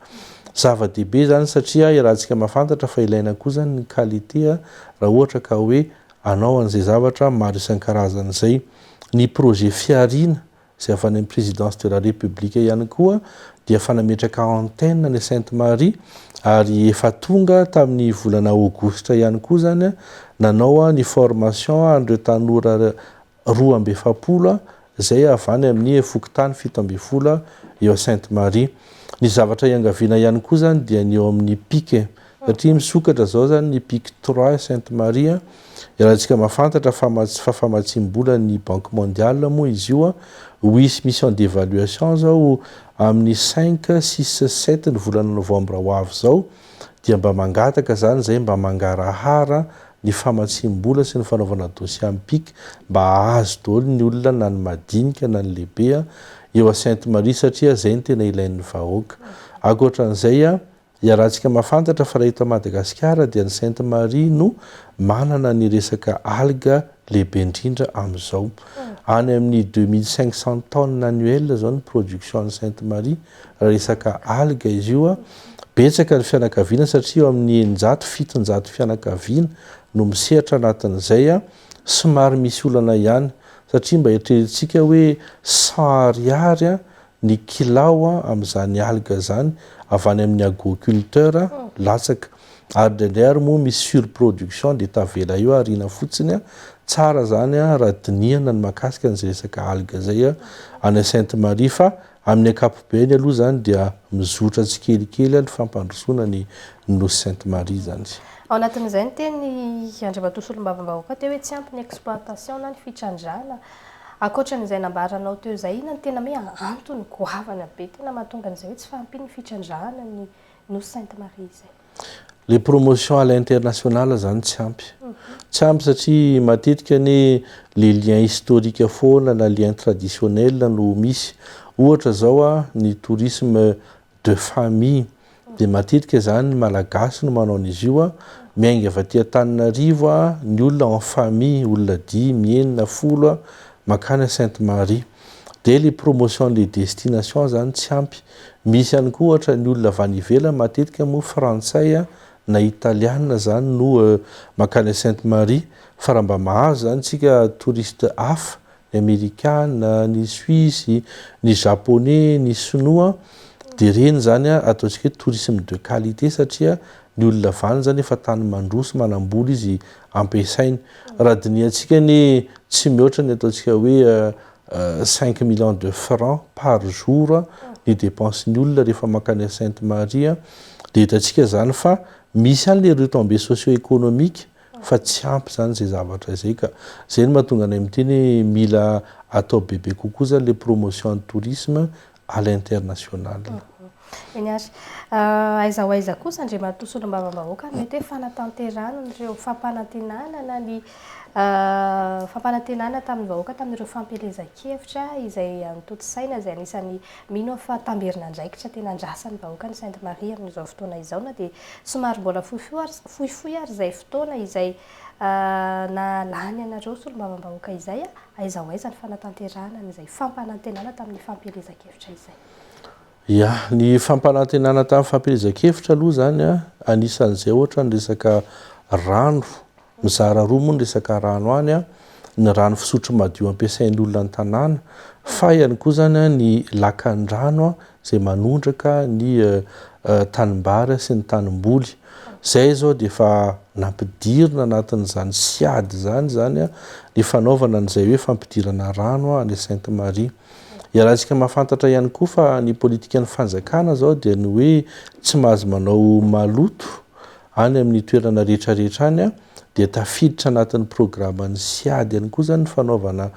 Zava-dehibe zany satria rahantsika mahafantatra fa ilaina koa zany ny qualité raha ohatra ka hoe anao an'izay zavatra maro isan-karazany zay. Ny projet fiarina zay avy any amin'ny présidence de la république ihany koa dia efa nametraka antenne ny Sainte Marie ary efa tonga tamin'ny volana aogositra ihany koa zany nanao ny formation an'ireo tanora 12 zay avy any amin'ny fokontany 17 eo Sainte Marie. Ny zavatra iangaviana ihany koa zany dia ny eo amin'ny pic satria misokatra zao zany ny pic 3 Sainte Marie rahantsika mahafantatra fa famatsim-bola ny Banque mondiale moa izy io ho isy mission d'évaluation zao amin'ny 5, 6, 7 ny volana novembre ho avy zao dia mba mangataka zany zay mba mangarahara ny famatsim-bola sy ny fanaovana dossier amin'ny pic mba azo daholo ny olona na ny madinika na ny lehibe eo a Sainte Marie satria zay ny tena ilain'ny vahoaka. Ankoatran'izay rahantsika mahafantatra fa raha eto Madagasikara dia ny Sainte Marie no manana ny resaka alga lehibe indrindra amin'izao. Any amin'ny 2500 tonnes annuelles zao ny production ny Sainte Marie raha resaka alga izy io betsaka ny fianakaviana satria eo amin'ny 700 fianakaviana no misehatra anatin'izay somary misy olana ihany satria mba eritreretintsika hoe 100 ariary ny kilao amin'izany alga zany avy any amin'ny agriculteur latsaka ary ndraindray moa misy surproduction dia tavela eo arina fotsiny tsara zany raha dinihana ny makasika ny resaka alga zay any Sainte Marie fa amin'ny ankapobeny aloha zany dia mizotra tsikelikely ny fampandrosoana ny nosy Sainte Marie zany. Ao anatin'izay ny teny Andriamatosolom-bavam-bahoaka teo hoe tsy ampy ny exploitation na ny fitrandrana. Ankoatran'izay nambaranao teo zay inona ny tena hoe antony goavana be tena mahatonga an'izay hoe tsy fahampiany fitrandrana ny nosy Sainte Marie zay. Les promotions à l'international zany tsy ampy. Tsy ampy satria matetika ny les liens historiques foana na lien traditionnel no misy. Ohatra zao ny tourisme de famille dia matetika zany malagasy no manao an'izy io miainga avy aty Antananarivo ny olona en famille olona 10, 10 makany Sainte Marie. Dia les promotions des destinations zany tsy ampy. Misy ihany koa ohatra ny olona avy any ivelany matetika moa frantsay na italiana zany no makany Sainte Marie fa raha mba mahazo zany tsika touriste hafa ny amerikana, ny suisse, ny japonais, ny sinoa dia reny zany ataontsika hoe tourisme de qualité satria ny olona avany zany efa tany mandroso manambola izy ampiasainy. Raha diniantsika ny tsy mihoatra ny ataontsika hoe 5 millions de francs par jour ny dépense ny olona rehefa makany Sainte Marie dia hitantsika zany fa misy any le retombées socio-économiques fa tsy ampy zany zay zavatra zay ka zay no mahatonga anay miteny mila atao bebe kokoa zany le promotion de tourisme à l'international. eny ary aiza ho aiza kosa andriamatoa solombavam-bahoaka mety hoe fanatanterana ireo fampanantenana ny fampanantenana tamin'ny vahoaka tamin'ireo fampelezan-kevitra izay antotosaina izay anisan'ny mino fa tamberina andraikitra tena andrasan'ny vahoaka ny Sainte Marie amin'izao fotoana izao na dia somary mbola fohifohy ary izay fotoana izay na lany anareo solombavam-bahoaka izay aiza ho aiza ny fanatanterana izay fampanantenana tamin'ny fampelezan-kevitra izay. Ya, ny fampanantenana tamin'ny fampelezan-kevitra aloha zany anisan'izay ohatra ny resaka rano mizara roa moa ny resaka rano any ny rano fisotro madio ampiasain'ny olona ny tanàna fa ihany koa zany ny lakan-drano izay manondraka ny tanimbary sy ny tanimboly. Zay zao dia efa nampidirina anatin'izany siady zany ny fanaovana an'izay hoe fampidirana rano any Sainte Marie. Iarahantsika mahafantatra ihany koa fa ny politikan'ny fanjakana zao dia ny hoe tsy mahazo manao maloto any amin'ny toerana rehetrarehetra any dia tafiditra anatin'ny programan'ny siady ihany koa zany ny fanaovana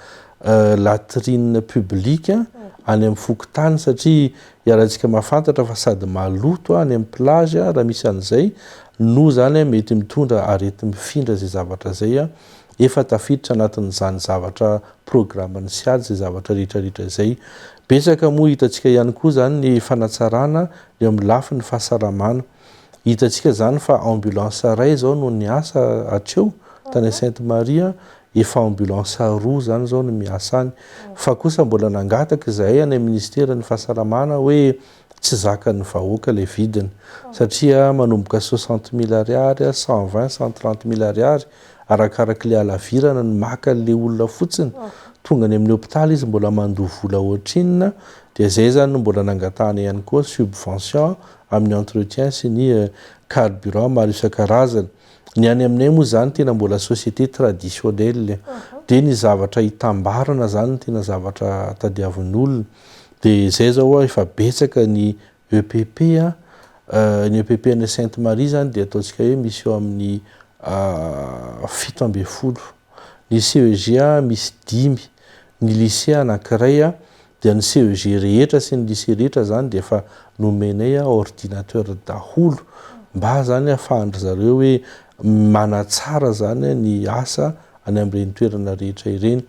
latrine publique any amin'ny fokontany satria iarahantsika mahafantatra fa sady maloto any amin'ny plage raha misy an'izay no zany mety mitondra arety mifindra zay zavatra zay efa tafiditra anatin'izany zavatra programan'ny siady zay zavatra rehetrarehetra zay. Betsaka moa hitantsika ihany koa zany ny fanatsarana eo amin'ny lafin'ny fahasalamana. Hitantsika zany fa ambulance ray zao no niasa atreo tany Sainte Marie efa ambulance roa zany zao no miasa any fa kosa mbola nangataka izay any ministeran'ny fahasalamana hoe tsy zakan'ny vahoaka ilay vidiny satria manomboka 60 000 ariary 120 130 000 ariary arakaraka le alavirana ny maka le olona fotsiny tonga ny amin'ny hôpitaly izy mbola mandoha vola ohatrinina dia zay zany no mbola nangatahana ihany koa subvention amin'ny entretien sy ny carburant maro isan-karazany. Ny any aminay moa zany tena mbola société traditionnelle dia ny zavatra hitambarana zany ny tena zavatra tadiavin'olona dia zay zao efa betsaka ny EPP ny EPP ny Sainte Marie zany dia ataontsika hoe misy eo amin'ny 70, ny CEG misy 10, ny lycée anankiray dia ny CEG rehetra sy ny lycée rehetra zany dia efa nomenay ordinateur daholo mba zany ahafahandry zareo hoe manatsara zany ny asa any amin'ireny toerana rehetra ireny.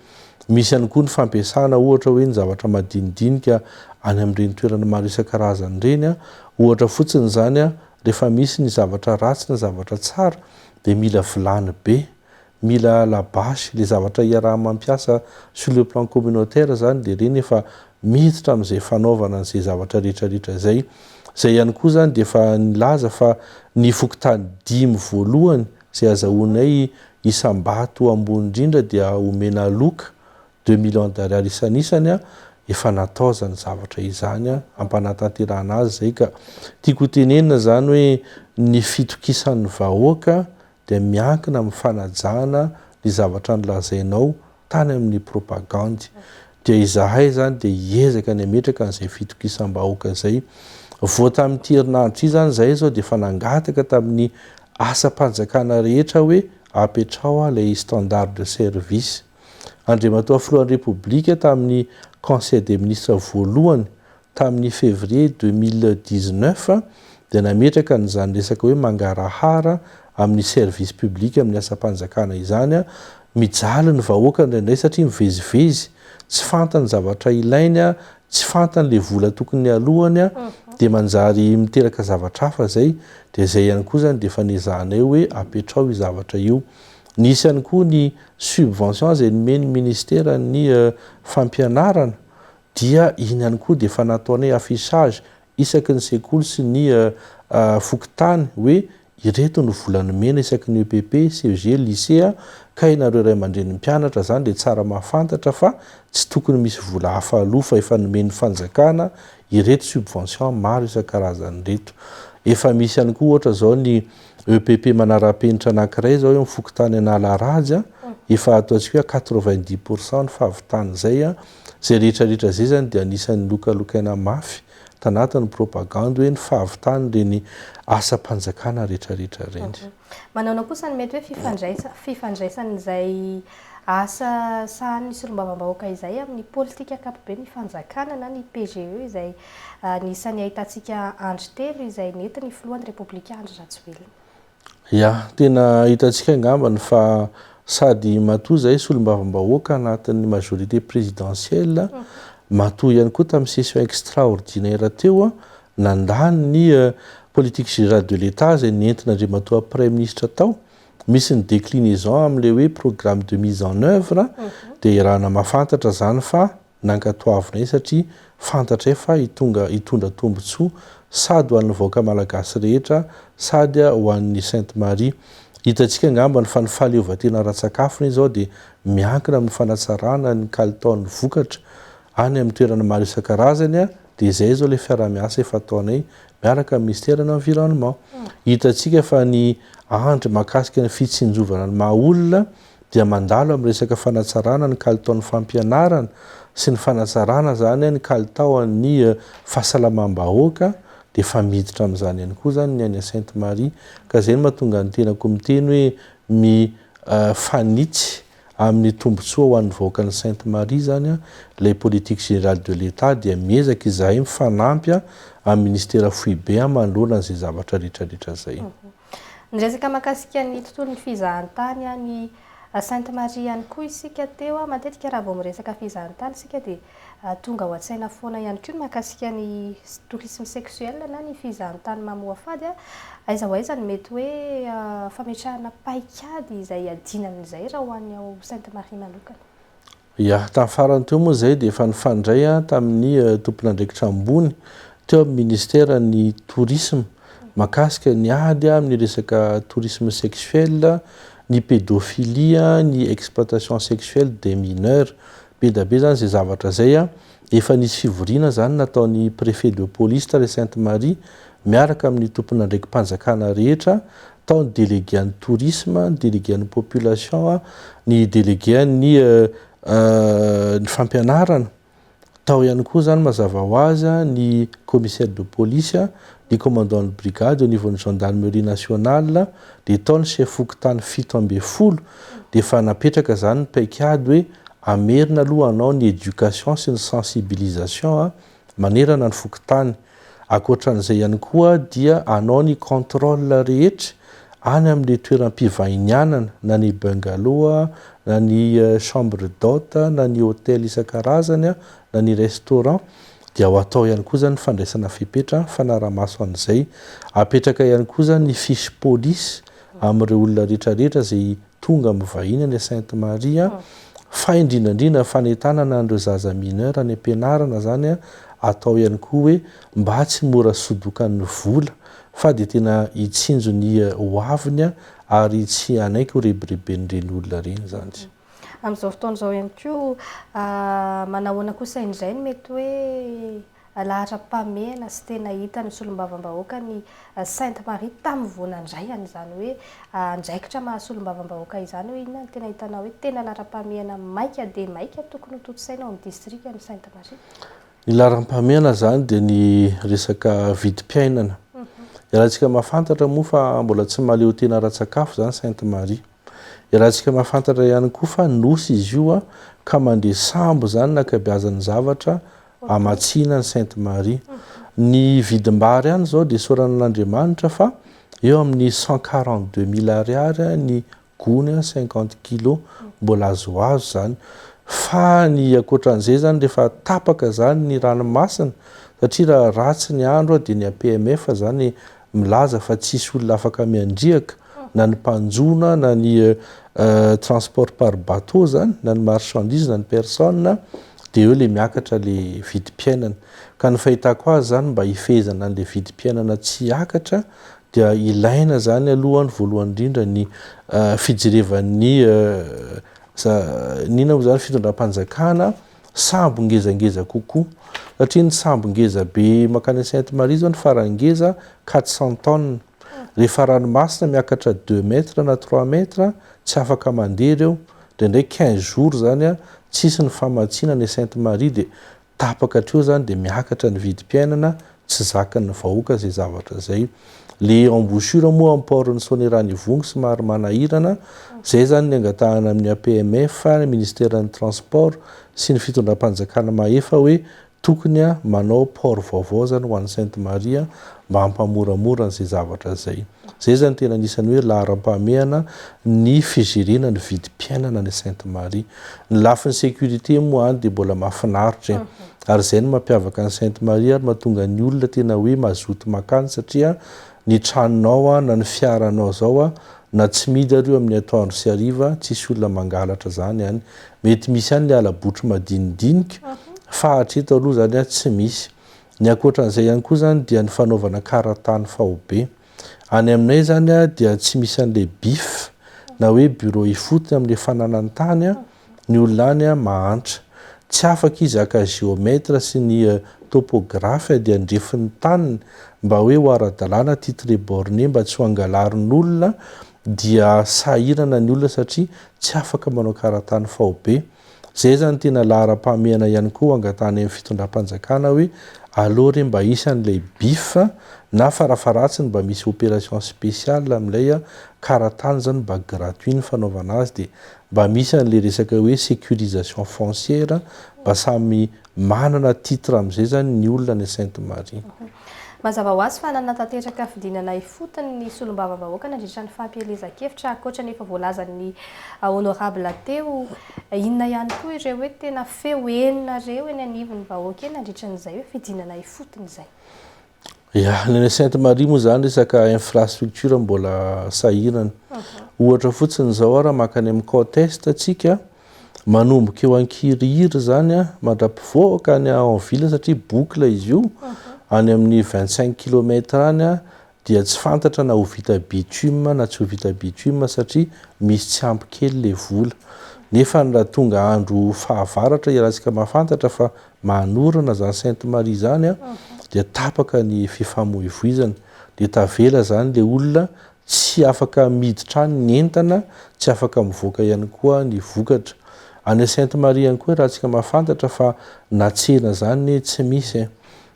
Misy ihany koa ny fampiasana ohatra hoe ny zavatra madinidinika any amin'ireny toerana maro isan-karazany ireny ohatra fotsiny zany rehefa misy ny zavatra ratsy na zavatra tsara dia mila vilany be, mila labasy le zavatra iaraha mampiasa sur le plan communautaire zany dia ireny efa miditra amin'izay fanaovana an'izay zavatra rehetrarehetra zay. Zay ihany koa zany dia efa nilaza fa ny fokontany 5 voalohany izay azahoanay isam-bato ambony indrindra dia omena loka 2 millions d'ariary isan'isany efa natao zany zavatra izany ampanatanterahana azy zay ka tiako tenenina zany hoe ny fitokisan'ny vahoaka dia miankina amin'ny fanajana ny zavatra nilazainao tany amin'ny propagandy dia izahay zany dia hiezaka ny ametraka an'izay fitokisam-bahoaka zay. Vao tamin'ity herinandro ity zany zay zao dia efa nangataka tamin'ny asam-panjakana rehetra hoe apetrao ilay standard de service. Andriamatoa filohan'ny Repoblika tamin'ny Conseil des ministres voalohany tamin'ny février 2019 dia nametraka an'izany resaka hoe mangarahara amin'ny service public amin'ny asam-panjakana izany mijaly ny vahoaka indraindray satria mivezivezy tsy fantany zavatra ilainy tsy fantany le vola tokony alohany dia manjary miteraka zavatra hafa zay dia zay ihany koa zany dia efa nizahanay hoe apetrao io zavatra io. Nisy ihany koa ny subvention izay nomeny ministera ny fampianarana dia iny ihany koa dia efa nataonay affichage isaky ny sekoly sy ny fokontany hoe ireto ny vola nomena isaky ny EPP, CEG, lycée ka ianareo ray aman-dren'ny mpianatra zany dia tsara mahafantatra fa tsy tokony misy vola hafa aloha fa efa nomeny fanjakana ireto subvention maro isan-karazany reto. Efa misy ihany koa ohatra zao ny EPP manara-penitra anankiray zao eo amin'ny fokontany Analarajy efa ataontsika hoe 90% ny fahavitany zay zay rehetrarehetra zay zany dia anisan'ny lokalokaina mafy tanatin'ny propagande hoe ny fahavitany reny asam-panjakana rehetrarehetra reny. Manao kosa ny mety hoe fifandraisan'izay asa sahan'ny solombavam-bahoaka izay amin'ny politika akapobe ny fanjakana na ny PGE izay nisan'ny ahitantsika andro telo izay nentiny filohan'ny Repoblika Andry Rajoelina. Ya, tena hitantsika angambany fa sady matoa zay solombavam-bahoaka anatin'ny majorité présidentielle, matoa ihany koa tamin'ny session extraordinaire teo nandany ny politique générale de l'État zay nentina Andriamatoa premier ministre tao, misy ny déclinaison amin'le hoe programme de mise en œuvre dia rahana mahafantatra zany fa nankatoavina satria fantatra fa hitondra tombotsoa sady ho an'ny vahoaka malagasy rehetra sady ho an'ny Sainte Marie. Hitantsika angambany fa ny fahaleovantena ara-tsakafony zao dia miankina amin'ny fanatsarana ny kalitaon'ny vokatra any amin'ny toerana maro isan-karazany dia izay zao le fiara-miasa efa ataonay miaraka amin'ny ministère de l'environnement. Hitantsika fa ny andro mahakasika ny fitsinjovana ny maha-olona dia mandalo amin'ny resaka fanatsarana ny kalitaon'ny fampianarana sy ny fanatsarana zany ny kalitaon'ny fahasalamam-bahoaka dia efa miditra amin'izany ihany koa zany ny any Sainte Marie. Ka izay no mahatonga ny tenako miteny hoe mifanitsy amin'ny tombotsoa ho an'ny vahoakan'ny Sainte Marie zany ilay politique générale de l'État dia miezaka izahay mifanampy amin'ny ministère foibe manoloana an'izay zavatra rehetrarehetra zay. Ny resaka mahakasika ny tontolon'ny fizahantany any Sainte Marie ihany koa isika teo matetika raha vao miresaka fizahantany isika dia tonga ao an-tsaina foana ihany koa mahakasika ny tourisme sexuel na ny fizahantany mamoa fady aiza ho aiza ny mety hoe fametrahana paikady izay adinan'izay raha ho an'ny ao Sainte Marie manokana. Ya, tamin'ny farany teo moa zay dia efa nifandray tamin'ny tompon'andraikitra ambony teo amin'ny ministère ny tourisme mahakasika ny ady amin'ny resaka tourisme sexuel, ny pédophilie, ny exploitation sexuelle des mineurs. Be da be zany zay zavatra zay efa nisy fivoriana zany nataon'ny préfet de police tary Sainte Marie miaraka amin'ny tompon'andraiki-panjakana rehetra, tao ny délégué ny tourisme, ny délégué ny population, ny délégué ny fampianarana, tao ihany koa zany mazava ho azy ny commissaire de police, ny commandant de brigade au niveau ny gendarmerie nationale, dia tao ny chef fokontany 7 dia efa napetraka zany ny paikady hoe amerina aloha anao ny éducation sy ny sensibilisation manerana ny fokontany. Ankoatran'izay ihany koa dia anao ny contrôle rehetra any amin'le toeram-pivahinianana na ny bungalow na ny chambre d'hôte na ny hôtel isan-karazany na ny restaurant dia ho atao ihany koa zany fandraisana fipetra fanaramaso an'izay. Apetraka ihany koa zany ny fiche police amin'ireo olona rehetrarehetra zay tonga mivahiny any Sainte Marie, fa indrindrandrindra fanentanana an'ireo zaza mineur any ampianarana zany atao ihany koa hoe mba tsy mora sodokan'ny vola fa dia tena hitsinjo ny hoaviny ary tsy anaiky ho rebiriben'ireny olona reny zany. Amin'izao fotoan'izao ihany koa manahoana kosa indray ny mety hoe lahatra-pahamehana sy tena hita ny solombavam-bahoaka ny Sainte Marie tamin'ny voanandray an'izany hoe andraikitra mahasolombavam-bahoaka izany hoe inona ny tena hitanao hoe tena lahatra-pahamehana maika dia maika tokony ho toto-saina ao amin'ny district ny Sainte Marie. Ny lahatra-pahamehana zany dia ny resaka vidim-piainana. Iarahantsika mahafantatra moa fa mbola tsy mahaleo tena ara-tsakafo zany Sainte Marie. Iarahantsika mahafantatra ihany koa fa nosy izy io ka mandeha sambo zany nakabeazan'ny zavatra amatsiana ny Sainte Marie. Ny vidim-bary ihany zao dia soran'Andriamanitra fa eo amin'ny 142 000 ariary ny gony 50 kg mbola azoazo zany. Fa ny ankoatran'izay zany rehefa tapaka zany ny ranomasina satria raha ratsy ny andro dia ny APMF zany milaza fa tsisy olona afaka miandriaka na ny mpanjona na ny transport par bateau zany na ny marchandise na ny personne dia eo le miakatra le vidim-piainana. Ka ny fahitako azy zany mba hifezana an'le vidim-piainana tsy hiakatra dia ilaina zany alohany voalohany indrindra ny fijerevan'ny nina moa zany fitondram-panjakana sambo ngezangeza kokoa satria ny sambo ngeza be makany Sainte Marie zao ny farangeza 400 tonnes. Rehefa ranomasina miakatra 2 mètres na 3 mètres tsy afaka mandeha ireo ndraindray 15 jours zany tsisy ny famatsiana ny Sainte Marie dia tapaka hatreo zany dia miakatra ny vidim-piainana tsy zakany vahoaka zay zavatra zay. Le embouchure moa amporony sonerany vongo sy maro manahirana zay zany ny angatahana amin'ny APMF ministèren'ny transport sy ny fitondram-panjakana maefa hoe tokony a manao port vaovao zany ho an'ny Sainte Marie mba hampamoramora n'izay zavatra zay. Zay zany tena anisan'ny hoe laharam-pahamehana ny fizerena ny vidim-piainana ny Sainte Marie. Ny lafin'ny sécurité moa any dia mbola mahafinaritra ary zay no mampiavaka ny Sainte Marie ary mahatonga ny olona tena hoe mazoto makany satria ny tranonao na ny fiaranao zao na tsy midy areo amin'ny atoandro sy hariva tsisy olona mangalatra zany any. Mety misy any le alabotry madinidinika fa hatreto aloha zany tsy misy. Ny ankoatran'izay ihany koa zany dia ny fanaovana karatany fahobe. Any aminay zany dia tsy misy an'le bif na hoe bureau ifotony amin'le fananany tany ny olona any mahantra. Tsy afaka izy aka géomètre sy ny topographe dia andrefin'ny taniny mba hoe ho ara-dalàna titre borné mba tsy ho angalarin'olona dia sahirana ny olona satria tsy afaka manao karatany fahobe. Zay zany tena laharam-pahamehana ihany koa angatahana amin'ny fitondram-panjakana hoe aloha re mba isan'ilay bif na farafaratsiny mba misy opération spéciale amin'ilay karatany zany mba gratuit ny fanaovana azy dia mba misy an'le resaka hoe sécurisation foncière mba samy manana titre amin'izay zany ny olona ny Sainte Marie. Mazava ho azy fa nanantanteraka fidinana ifotony ny solombavam-bahoaka nandritra ny fampielezan-kevitra ankoatra nefa voalazan'ny honorable teo inona ihany koa ireo hoe tena feo enonareo eny anivon'ny vahoaka eny nandritran'izay hoe fidinana ifotony izay. Ya, ny Sainte Marie moa zany resaka infrastructure mbola sahirana. Ohatra fotsiny zao raha makany amin'ny côte est atsika manomboka eo ankirihiry zany mandra-pivoaka any en ville satria boucle izy io any amin'ny 25 km any dia tsy fantatra na ho vita bitume na tsy ho vita bitume satria misy tsy ampy kely le vola. Nefa raha tonga andro fahavaratra iarahantsika mahafantatra fa manorana zany Sainte Marie zany dia tapaka ny fifamoivoizana dia tavela zany le olona tsy afaka miditra any ny entana, tsy afaka mivoaka ihany koa ny vokatra. Any Sainte Marie ihany koa rahantsika mahafantatra fa na tsena zany tsy misy.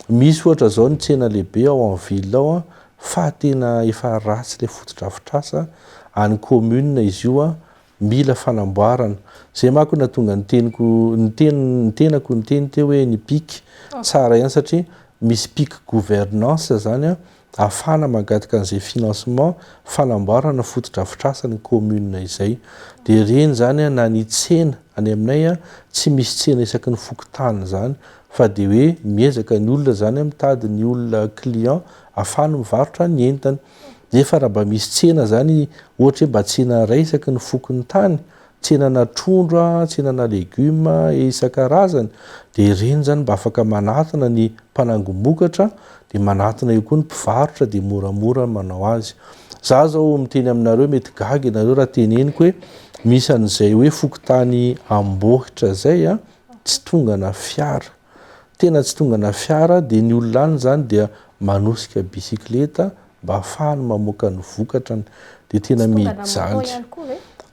Misy ohatra zao ny tsena lehibe ao en ville ao fa tena efa ratsy le fotodrafitrasa any commune izy io mila fanamboarana. Zay manko natonga ny tenako ny teny teo hoe ny PIC tsara ihany satria misy PIC gouvernance zany ahafana mangataka an'izay financement fanamboarana fotodrafitrasa ny commune izay. Dia reny zany na ny tsena any aminay tsy misy tsena isaky ny fokotany zany fa dia hoe miezaka ny olona zany mitady ny olona client ahafany mivarotra ny entany. Nefa raha mba misy tsena zany ohatra hoe mba tsena ray isaky ny fokony tany, tsenana trondro, tsenana legioma isan-karazany dia ireny zany mba afaka manatona ny mpanangomokatra dia manatona io koa ny mpivarotra dia moramora manao azy. Za zao miteny aminareo mety gaga ianareo raha teneniko hoe misy an'izay hoe fokotany ambohitra zay tsy tonga na fiara. Tena tsy tonga na fiara dia ny olona any zany dia manosika bisikileta mba ahafahany mamoaka ny vokatrany dia tena mijaly.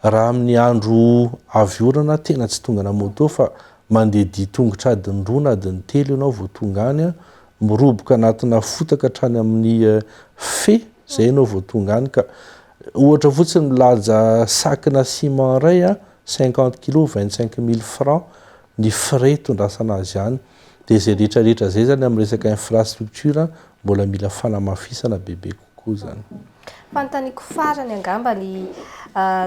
Raha amin'ny andro avy orana tena tsy tonga na moto fa mandeha ditongotra adiny roa na adiny telo ianao vao tonga any miroboka anatina fotaka hatrany amin'ny fe zay ianao vao tonga any. Ka ohatra fotsiny milaja sakina ciment ray 50 kg 25 000 francs ny frais tondrasana azy any. Dia zay rehetrarehetra zay zany amin'ny resaka infrastructure mbola mila fanamafisana bebe kokoa zany. Fanontaniako farany angambany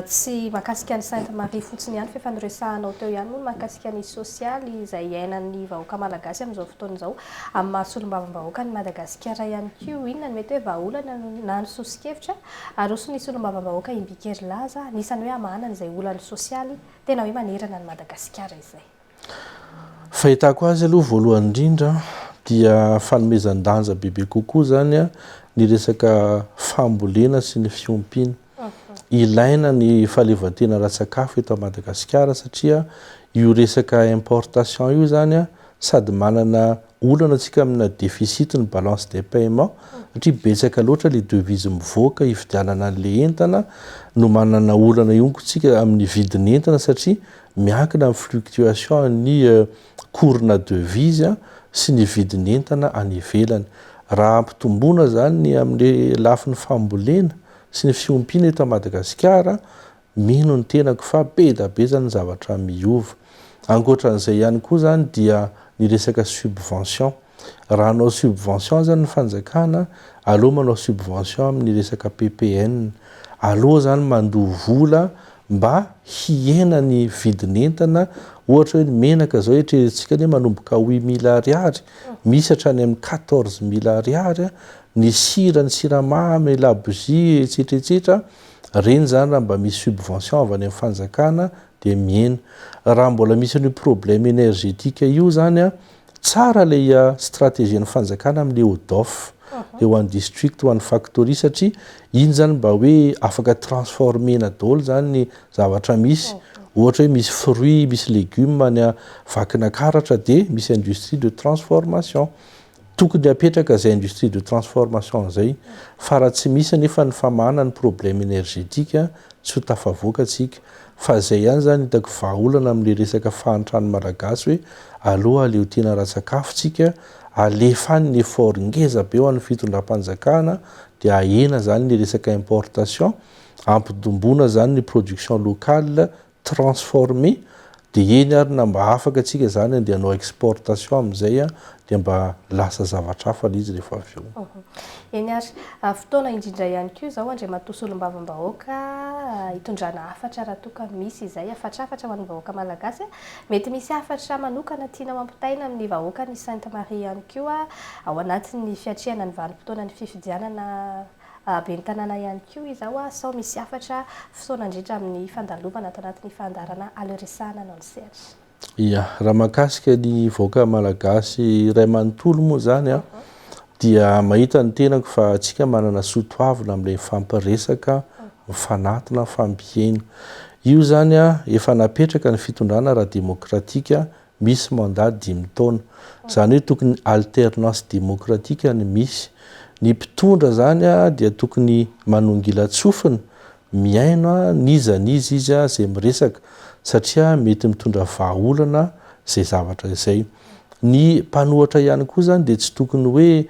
tsy mahakasika ny Sainte Marie fotsiny ihany fa efa niresahanao teo ihany moa mahakasika ny sosialy izay iainan'ny vahoaka malagasy amin'izao fotoana izao amin'ny mahasolombavam-bahoaka ny Madagasikara ihany koa. Inona ny mety hoe vahaolana na ny sosikevitra ary oso ny solombavam-bahoaka imbikery laza anisan'ny hoe hamanana izay olany sosialy tena hoe manerana ny Madagasikara izay. Fahitako azy aloha voalohany indrindra dia fanomezan-danja bebe kokoa zany ny resaka fambolena sy ny fiompiana. Ilaina ny fahaleovantena ara-tsakafo eto Madagasikara satria io resaka importation io zany sady manana olana antsika amina déficit ny balance des paiements satria betsaka loatra le devise mivoaka hividianana an'le entana no manana olana ionkotsika amin'ny vidiny entana satria miankina amin'ny fluctuation ny cours-na devise sy ny vidiny entana any ivelany. raha ampitomboana zany amin'ny lafin'ny fambolena sy ny fiompiana eto Madagasikara, mino ny tenako fa be da be zany zavatra miova. Ankoatran'izay ihany koa zany dia ny resaka subvention. Raha anao subvention zany ny fanjakana, aloha manao subvention amin'ny resaka PPN, aloha zany mandoha vola mba hiena ny vidin'entana. Ohatra hoe menaka zao eritreretintsika hoe manomboka 8 000 ariary, misy hatrany amin'ny 14 000 ariary, ny sira, ny siramamy, labozia etsetretra, reny zany raha mba misy subvention avy any amin'ny fanjakana dia miena. Raha mbola misy ny problème énergétique io zany, tsara ilay stratégie-ny fanjakana amin'ilay ODOF, eo an'ny district, ho an'ny factory, satria iny zany mba hoe afaka transformena daholo zany ny zavatra misy. Ohatra hoe misy fruits, misy légumes any Vakinankaratra dia misy industrie de transformation. Tokony apetraka izay industrie de transformation izay, fa raha tsy misy nefa ny famahana ny problème énergétique, tsy ho tafavoaka antsika. Fa izay ihany zany hitako vahaolana amin'ilay resaka fahantrany malagasy hoe aloha aleo tena ra-tsakafontsika, alefa ny effort ngeza be ho an'ny fitondram-panjakana, dia ahena zany ny resaka importation, ampitomboana zany ny production locale transformée, dia eny ary na mba afaka atsika zany andeha hanao exportation amin'izay, dia mba lasa zavatra hafa izy rehefa avy eo. Eny ary fotoana indrindra ihany koa izao andriamatoa sy olom-bavam-bahoaka hitondrana hafatra raha toa ka misy izay afatrafatra ho an'ny vahoaka malagasy. Mety misy hafatra manokana tiana mampitaina amin'ny vahoaka ny Sainte Marie ihany koa ao anatin'ny fiatriana ny vanim-potoana ny fifidianana ben'ny tanàna ihany koa izao, sao misy hafatra fotoana indrindra amin'ny fandalovana atao anatin'ny fandarana aleoresahana anao ny sehatra. Ia, raha mahakasika ny vahoaka malagasy iray manontolo moa zany, dia mahita ny tenako fa antsika manana soatoavina amin'ilay fampiresaka, mifanatona, fampiaina. Io zany efa napetraka ny fitondrana raha demokratika, misy mandat 5 taona. Zany hoe tokony alternance demokratika ny misy. Ny mpitondra zany dia tokony manongila tsofina, miaina nizanizy izy izay miresaka, satria mety mitondra vahaolana izay zavatra izay. Ny mpanohatra ihany koa zany dia tsy tokony hoe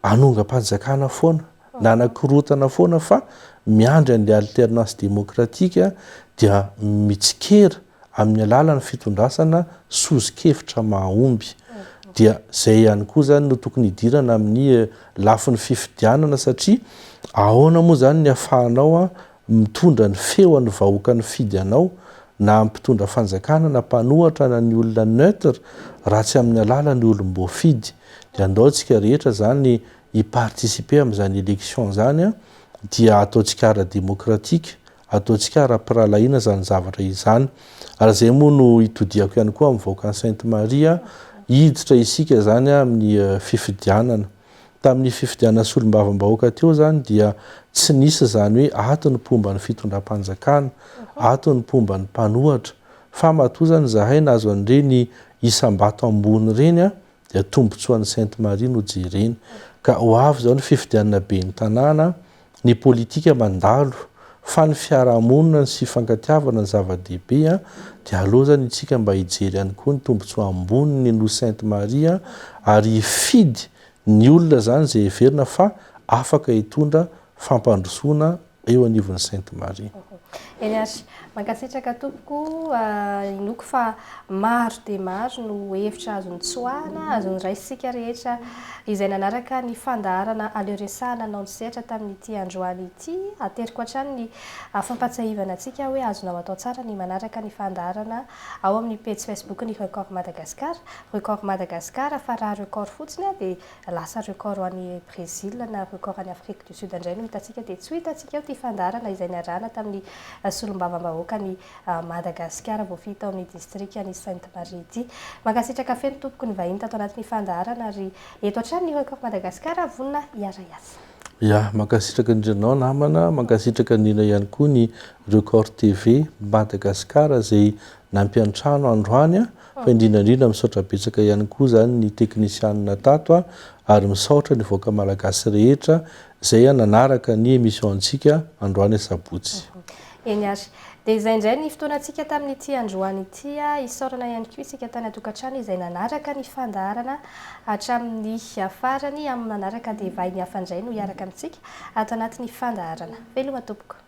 anongam-panjakana foana, na anankirotana foana, fa miandry an'ilay alternance demokratika dia mitsikera amin'ny alalan'ny fitondrasana sozon-kevitra mahomby. Dia izay ihany koa zany no tokony hidirana amin'ny lafin'ny fifidianana, satria ahoana moa zany ny ahafahanao mitondra ny feo an'ny vahoaka ny fidy anao, na mpitondra fanjakana, na mpanohatra, na ny olona neutre, raha tsy amin'ny alalan'ny olom-boafidy. Dia andao antsika rehetra zany hipartisipe amin'izany élection zany, dia ataontsika ara-demokratika, ataontsika ara-piralahiana zany zavatra izany. Ary izay moa no hitodiako ihany koa amin'ny vahoaka ny Sainte Marie, hiditra isika zany amin'ny fifidianana. Tamin'ny fifidianana sy olom-bavam-bahoaka teo zany dia tsy nisy zany hoe ato ny pomba ny fitondram-panjakana, ato ny pomba ny mpanohatra, fa matoa zany zahay nazo an'ireny isam-bato ambony ireny, dia tombotsoan'ny Sainte Marie no jereny. Ka ho avy zao ny fifidianana be ny tanàna, ny politika mandalo, fa ny fiarahamonina sy fankatiavana ny zava-dehibe, dia aloha zany itsika mba hijery ihany koa ny tombotsoa ambony ny Sainte Marie, ary hifidy ny olona zany izay heverina fa afaka hitondra fampandrosoana eo anivon'ny Sainte Marie. Eny ary mankasitraka tompoko, inoko fa maro dia maro no hevitra azony tsoahana, azony raisika rehetra izay nanaraka ny fandaharana aleoresahana anao ny sehatra tamin'ity androany ity. Ateriko hatrany ny fampatsahivana antsika hoe azonao atao tsara ny manaraka ny fandaharana ao amin'ny page Facebook ny Record Madagascar. Record Madagascar fa raha record fotsiny dia lasa record ho an'ny Brésil na record any Afrique du Sud indray no hitantsika, dia tsy ho hitantsika eo ty fandaharana izay niarahana tamin'ny solom-bavam-bahoaka ny Madagasikara voafita ao amin'ny district ny Sainte Marie ity. Mankasitraka feno tompoko ny vahiny tato anatin'ny fandaharana, ary eto hatrany ny Record Madagascar vonona hiara-iasa. Ya, mankasitraka indrinao namana, mankasitraka indrindra ihany koa ny Record TV Madagasikara izay nampiantrano androany, fa indrindrandrindra misaotra betsaka ihany koa zany ny teknisianina tato, ary misaotra ny vahoaka malagasy rehetra izay nanaraka ny émission-ntsika androany sabotsy. Eny ary dia izay indray ny fotoanantsika tamin'ity androany ity isaorana ihany koa isika tany atokantrano izay nanaraka ny fandaharana hatramin'ny farany amin'ny manaraka dia vai ny hafandray no hiaraka amintsika ato anatin'ny fandaharana veloma tompoko